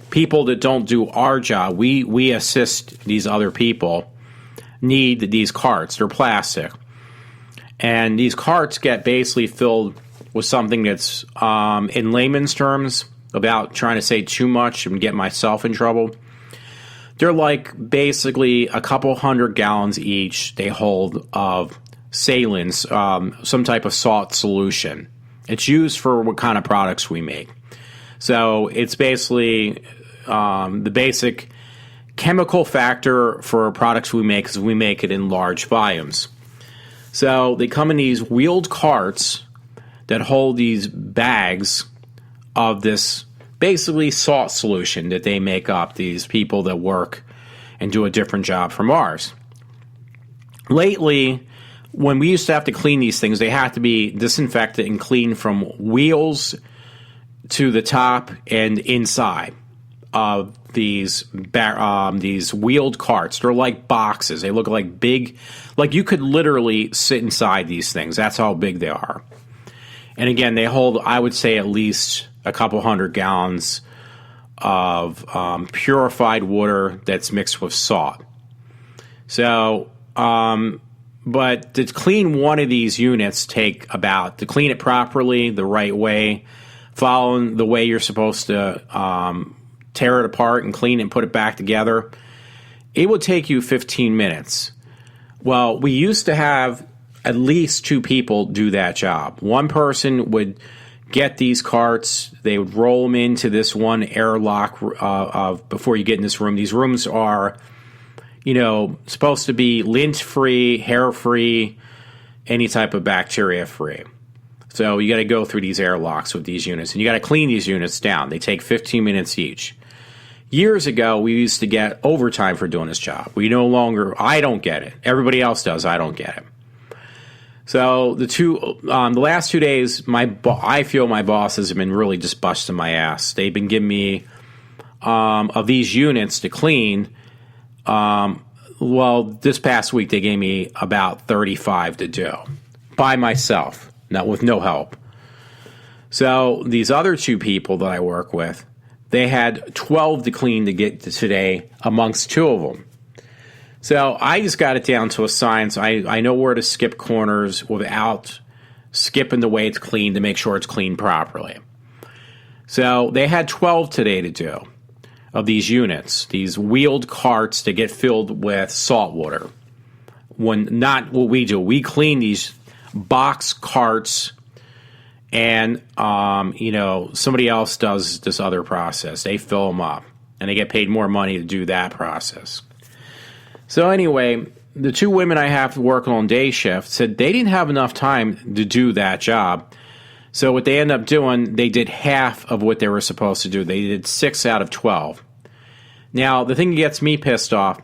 C: people that don't do our job, we assist these other people, need these carts. They're plastic. And these carts get basically filled with something that's, in layman's terms, about trying to say too much and get myself in trouble. They're like basically a couple 100 gallons each they hold of salins, some type of salt solution. It's used for what kind of products we make. So it's basically the basic chemical factor for products we make is we make it in large volumes. So they come in these wheeled carts that hold these bags of this basically salt solution that they make up, these people that work and do a different job from ours. Lately, when we used to have to clean these things, they have to be disinfected and cleaned from wheels to the top and inside of these wheeled carts. They're like boxes. They look like big, like you could literally sit inside these things. That's how big they are. And again, they hold, I would say, at least a couple 100 gallons of purified water that's mixed with salt. So, but to clean one of these units to clean it properly, the right way, following the way you're supposed to tear it apart and clean it and put it back together, it would take you 15 minutes. Well, we used to have at least two people do that job. One person would get these carts, they would roll them into this one airlock before you get in this room. These rooms are, supposed to be lint-free, hair-free, any type of bacteria-free. So you got to go through these airlocks with these units, and you got to clean these units down. They take 15 minutes each. Years ago, we used to get overtime for doing this job. I don't get it. Everybody else does. I don't get it. So the last 2 days, I feel my bosses have been really just busting my ass. They've been giving me of these units to clean. This past week they gave me about 35 to do by myself, with no help. So these other two people that I work with, they had 12 to clean to get to today amongst two of them. So I just got it down to a science. I know where to skip corners without skipping the way it's cleaned to make sure it's cleaned properly. So they had 12 today to do of these units, these wheeled carts to get filled with salt water. Not what we do. We clean these box carts, and somebody else does this other process. They fill them up, and they get paid more money to do that process. So anyway, the two women I have working on day shift said they didn't have enough time to do that job. So what they end up doing, they did half of what they were supposed to do. They did 6 out of 12. Now, the thing that gets me pissed off,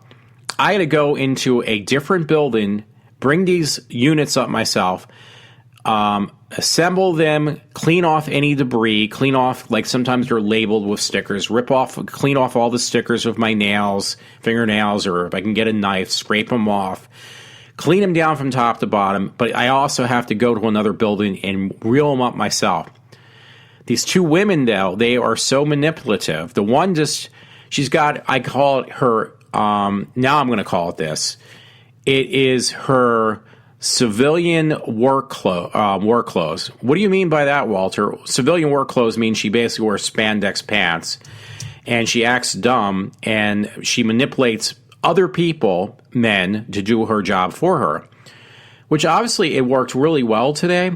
C: I had to go into a different building, bring these units up myself, assemble them, clean off any debris, clean off, like sometimes they're labeled with stickers, clean off all the stickers with my nails, fingernails, or if I can get a knife, scrape them off, clean them down from top to bottom, but I also have to go to another building and reel them up myself. These two women, though, they are so manipulative. The one she's got, I call it her, now I'm going to call it this. It is her civilian work clothes. What do you mean by that, Walter? Civilian work clothes means she basically wears spandex pants, and she acts dumb, and she manipulates other people, men, to do her job for her. Which obviously it worked really well today,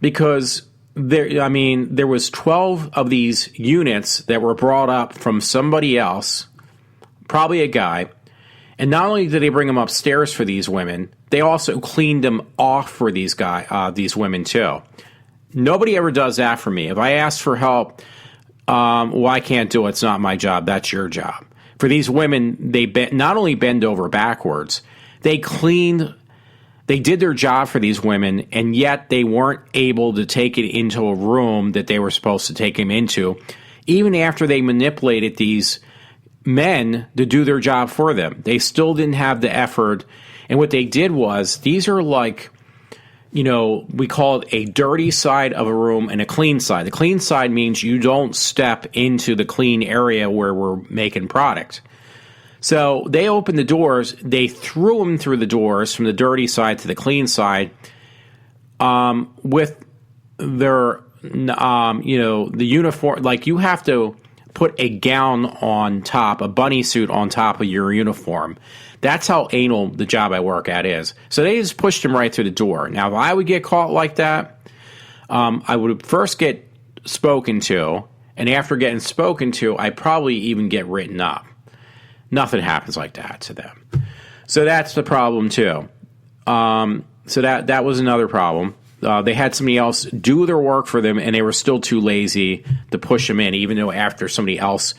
C: because there was 12 of these units that were brought up from somebody else, probably a guy. And not only did they bring them upstairs for these women, they also cleaned them off for these women too. Nobody ever does that for me. If I ask for help, well, I can't do it. It's not my job. That's your job. For these women, they not only bend over backwards, they did their job for these women, and yet they weren't able to take it into a room that they were supposed to take them into, even after they manipulated these men to do their job for them. They still didn't have the effort. And what they did was, these are like, we call it a dirty side of a room and a clean side. The clean side means you don't step into the clean area where we're making product. So they opened the doors, they threw them through the doors from the dirty side to the clean side, with their, the uniform. Like, you have to put a gown on top, a bunny suit on top of your uniform. That's how anal the job I work at is. So they just pushed him right through the door. Now, if I would get caught like that, I would first get spoken to, and after getting spoken to, I'd probably even get written up. Nothing happens like that to them. So that's the problem, too. So that was another problem. They had somebody else do their work for them, and they were still too lazy to push them in, even though after somebody else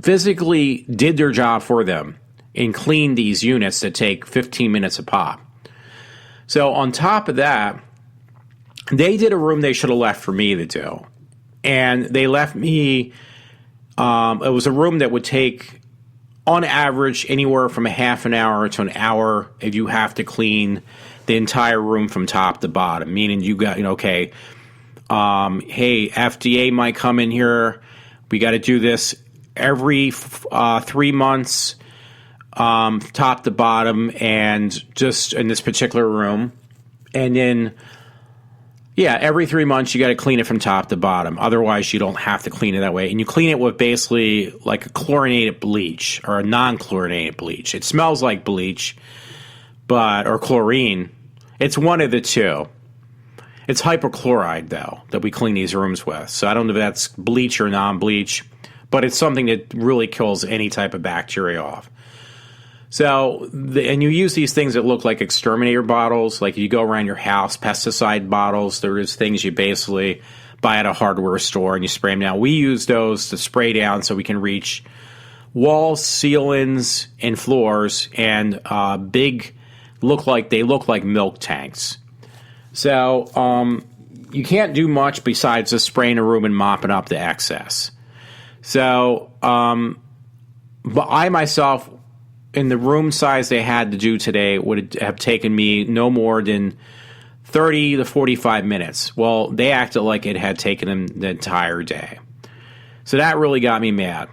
C: physically did their job for them and cleaned these units that take 15 minutes a pop. So on top of that, they did a room they should have left for me to do. And they left me, it was a room that would take, on average, anywhere from a half an hour to an hour if you have to clean the entire room from top to bottom. Meaning you got, hey, FDA might come in here. We got to do this every 3 months, top to bottom, and just in this particular room. And then, every 3 months you got to clean it from top to bottom. Otherwise, you don't have to clean it that way. And you clean it with basically like a chlorinated bleach or a non-chlorinated bleach. It smells like bleach, or chlorine. It's one of the two. It's hypochlorite, though, that we clean these rooms with. So I don't know if that's bleach or non-bleach, but it's something that really kills any type of bacteria off. So, and you use these things that look like exterminator bottles. Like, you go around your house, pesticide bottles. There's things you basically buy at a hardware store and you spray them down. We use those to spray down so we can reach walls, ceilings, and floors, and they look like milk tanks. So you can't do much besides just spraying a room and mopping up the excess. So, but I myself, in the room size they had to do today, would have taken me no more than 30 to 45 minutes. Well, they acted like it had taken them the entire day. So that really got me mad.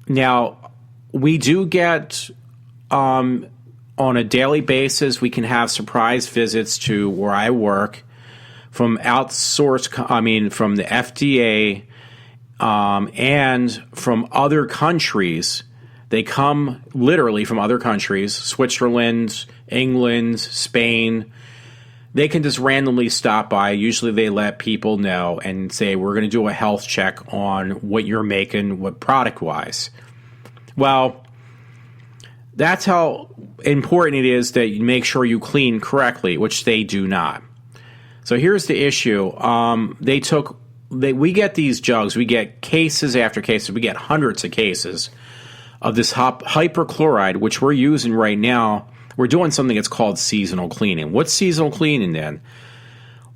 C: Now, we do get, on a daily basis, we can have surprise visits to where I work from from the FDA, and from other countries. They come literally from other countries, Switzerland, England, Spain. They can just randomly stop by. Usually they let people know and say, we're going to do a health check on what you're making, what product-wise. Well, that's how important it is that you make sure you clean correctly, which they do not. So here's the issue. We get these jugs. We get cases after cases. We get hundreds of cases of this hyperchloride, which we're using right now. We're doing something that's called seasonal cleaning. What's seasonal cleaning then?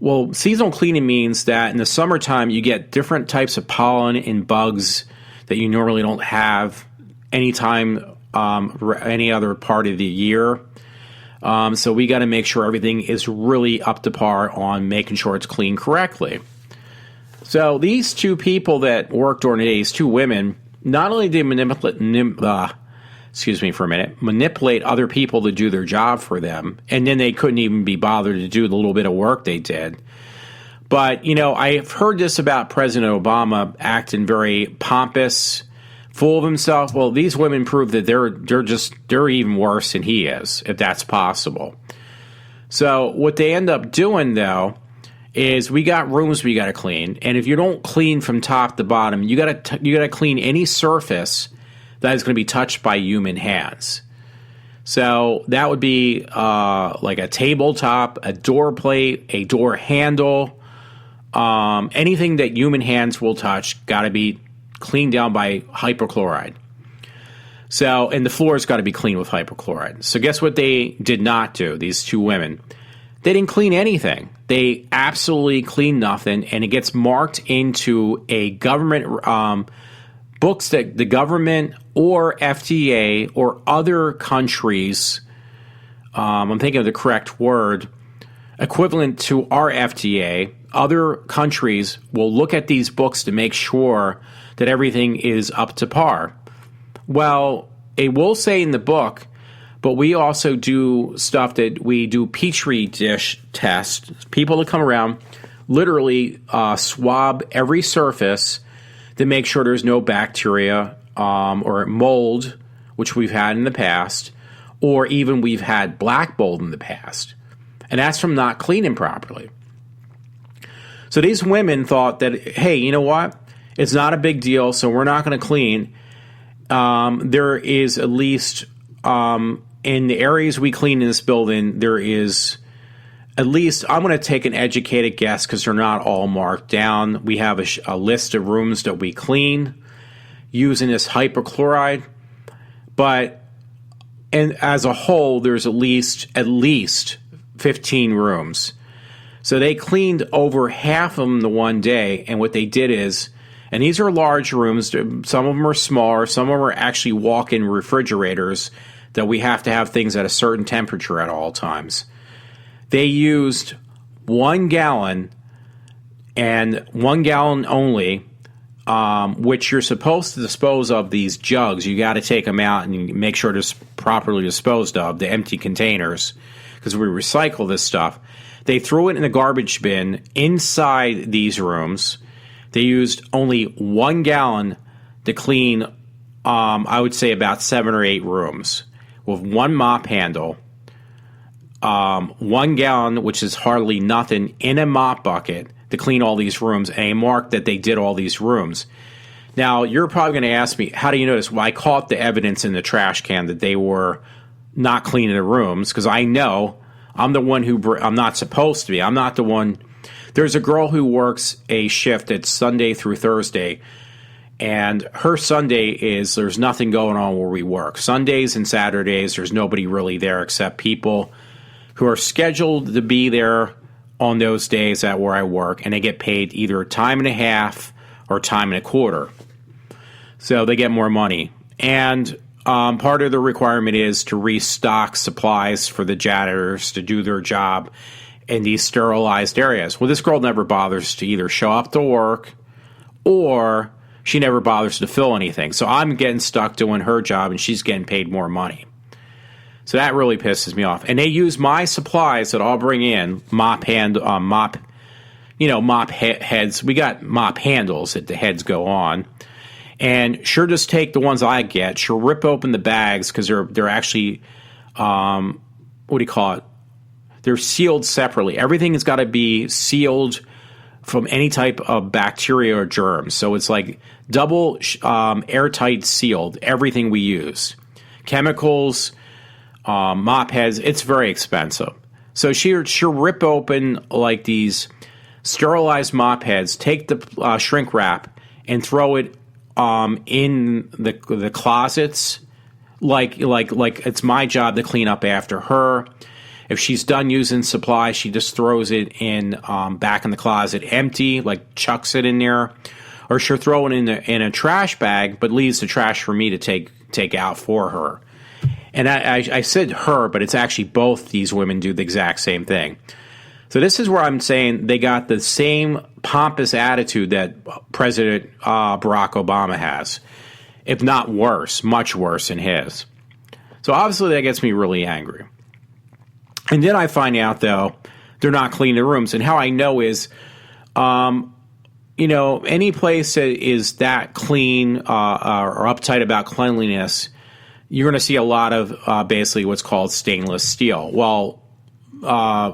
C: Well, seasonal cleaning means that in the summertime you get different types of pollen and bugs that you normally don't have anytime any other part of the year. So we got to make sure everything is really up to par on making sure it's cleaned correctly. So these two people that worked during the day, these two women, not only did manipulate other people to do their job for them, and then they couldn't even be bothered to do the little bit of work they did. But, I've heard this about President Obama acting very pompous, full of himself. Well, these women prove that they're even worse than he is, if that's possible. So what they end up doing, though, is we got rooms we got to clean, and if you don't clean from top to bottom, you got to clean any surface that is going to be touched by human hands. So that would be like a tabletop, a door plate, a door handle, anything that human hands will touch got to be cleaned down by hypochlorite. So, and the floor's got to be cleaned with hypochlorite. So guess what they did not do, these two women? They didn't clean anything. They absolutely cleaned nothing, and it gets marked into a government books that the government or FDA or other countries, I'm thinking of the correct word, equivalent to our FDA, other countries will look at these books to make sure that everything is up to par. Well, it will say in the book, but we also do stuff that we do Petri dish tests. People that come around literally swab every surface to make sure there's no bacteria or mold, which we've had in the past, or even we've had black mold in the past. And that's from not cleaning properly. So these women thought that, hey, you know what? It's not a big deal, so we're not going to clean. There is at least, in the areas we clean in this building, there is at least, I'm going to take an educated guess because they're not all marked down. We have a list of rooms that we clean using this hypochlorite. But and as a whole, there's at least 15 rooms. So they cleaned over half of them the one day, and what they did is, and these are large rooms, some of them are smaller, some of them are actually walk-in refrigerators that we have to have things at a certain temperature at all times. They used 1 gallon and 1 gallon only, which you're supposed to dispose of these jugs. You got to take them out and make sure they're properly disposed of, the empty containers, because we recycle this stuff. They threw it in the garbage bin inside these rooms. They used only 1 gallon to clean, I would say, about 7 or 8 rooms with one mop handle. 1 gallon, which is hardly nothing, in a mop bucket to clean all these rooms, and a mark that they did all these rooms. Now, you're probably going to ask me, how do you know this? Well, I caught the evidence in the trash can that they were not cleaning the rooms, because I know I'm the one I'm not supposed to be. I'm not the one. There's a girl who works a shift that's Sunday through Thursday, and her Sunday is there's nothing going on where we work. Sundays and Saturdays, there's nobody really there except people who are scheduled to be there on those days at where I work, and they get paid either time and a half or time and a quarter. So they get more money. And part of the requirement is to restock supplies for the janitors to do their job in these sterilized areas. Well, this girl never bothers to either show up to work or she never bothers to fill anything. So I'm getting stuck doing her job and she's getting paid more money. So that really pisses me off. And they use my supplies that I'll bring in, mop heads. We got mop handles that the heads go on. And she'll just take the ones I get. She'll rip open the bags because they're actually, they're sealed separately. Everything has got to be sealed from any type of bacteria or germs. So it's like double airtight sealed, everything we use. Chemicals, mop heads, it's very expensive. So she'll rip open like these sterilized mop heads, take the shrink wrap, and throw it in the closets. Like it's my job to clean up after her. If she's done using supplies, she just throws it in back in the closet empty, like chucks it in there. Or she'll throw it in a trash bag, but leaves the trash for me to take out for her. And I said her, but it's actually both these women do the exact same thing. So this is where I'm saying they got the same pompous attitude that President Barack Obama has, if not worse, much worse than his. So obviously that gets me really angry. And then I find out, though, they're not cleaning the rooms. And how I know is, any place that is that clean or uptight about cleanliness, you're going to see a lot of basically what's called stainless steel. Well,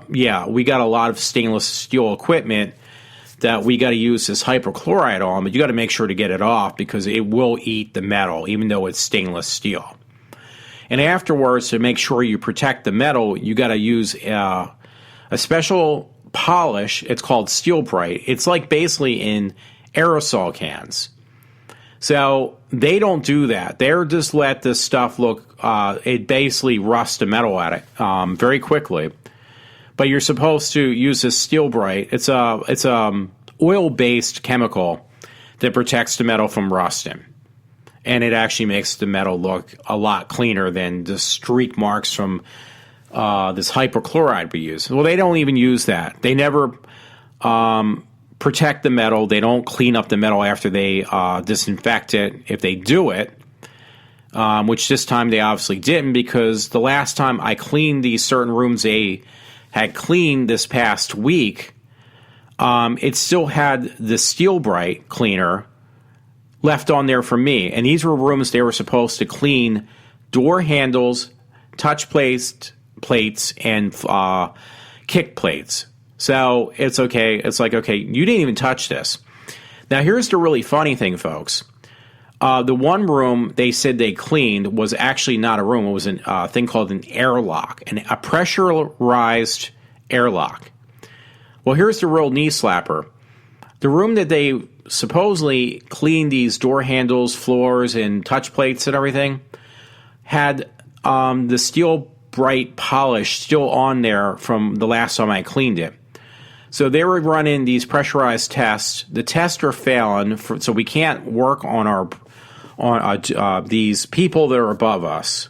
C: we got a lot of stainless steel equipment that we got to use this hypochlorite on, but you got to make sure to get it off because it will eat the metal, even though it's stainless steel. And afterwards, to make sure you protect the metal, you got to use a special polish. It's called Steel Bright. It's like basically in aerosol cans. So they don't do that. They're just let this stuff look. It basically rusts the metal at it very quickly. But you're supposed to use this Steel Bright. It's a oil-based chemical that protects the metal from rusting. And it actually makes the metal look a lot cleaner than the streak marks from this hypochlorite we use. Well, they don't even use that. They never protect the metal. They don't clean up the metal after they disinfect it, if they do it, which this time they obviously didn't, because the last time I cleaned these certain rooms they had cleaned this past week, it still had the Steel Bright cleaner left on there for me. And these were rooms they were supposed to clean door handles, touch plates, and kick plates. So it's okay. It's like, okay, you didn't even touch this. Now, here's the really funny thing, folks. The one room they said they cleaned was actually not a room. It was a thing called an airlock, a pressurized airlock. Well, here's the real knee slapper. The room that they supposedly cleaned these door handles, floors, and touch plates and everything had the Steel Bright polish still on there from the last time I cleaned it. So they were running these pressurized tests. The tests are failing, so we can't work on these people that are above us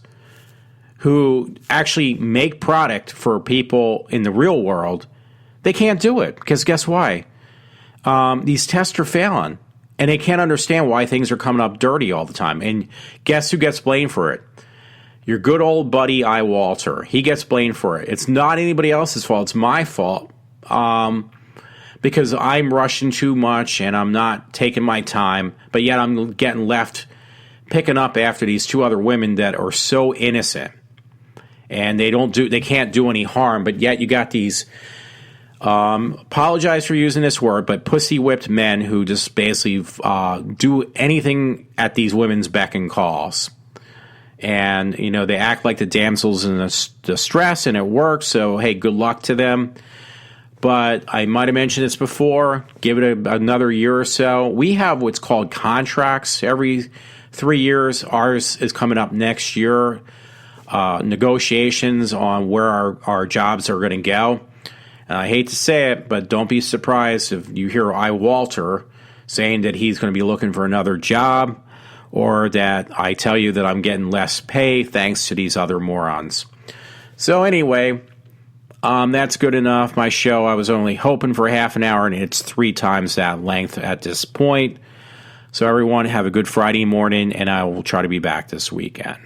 C: who actually make product for people in the real world. They can't do it because guess why? These tests are failing, and they can't understand why things are coming up dirty all the time. And guess who gets blamed for it? Your good old buddy iWalter. He gets blamed for it. It's not anybody else's fault. It's my fault. Because I'm rushing too much and I'm not taking my time, but yet I'm getting left picking up after these two other women that are so innocent and they can't do any harm, but yet you got these apologize for using this word, but pussy-whipped men who just basically do anything at these women's beck and calls. And, they act like the damsels in distress, and it works, so, hey, good luck to them. But I might have mentioned this before. Give it another year or so. We have what's called contracts every 3 years. Ours is coming up next year. Negotiations on where our jobs are going to go. I hate to say it, but don't be surprised if you hear iWalter saying that he's going to be looking for another job, or that I tell you that I'm getting less pay thanks to these other morons. So anyway, that's good enough. My show, I was only hoping for half an hour, and it's 3 times that length at this point. So everyone, have a good Friday morning, and I will try to be back this weekend.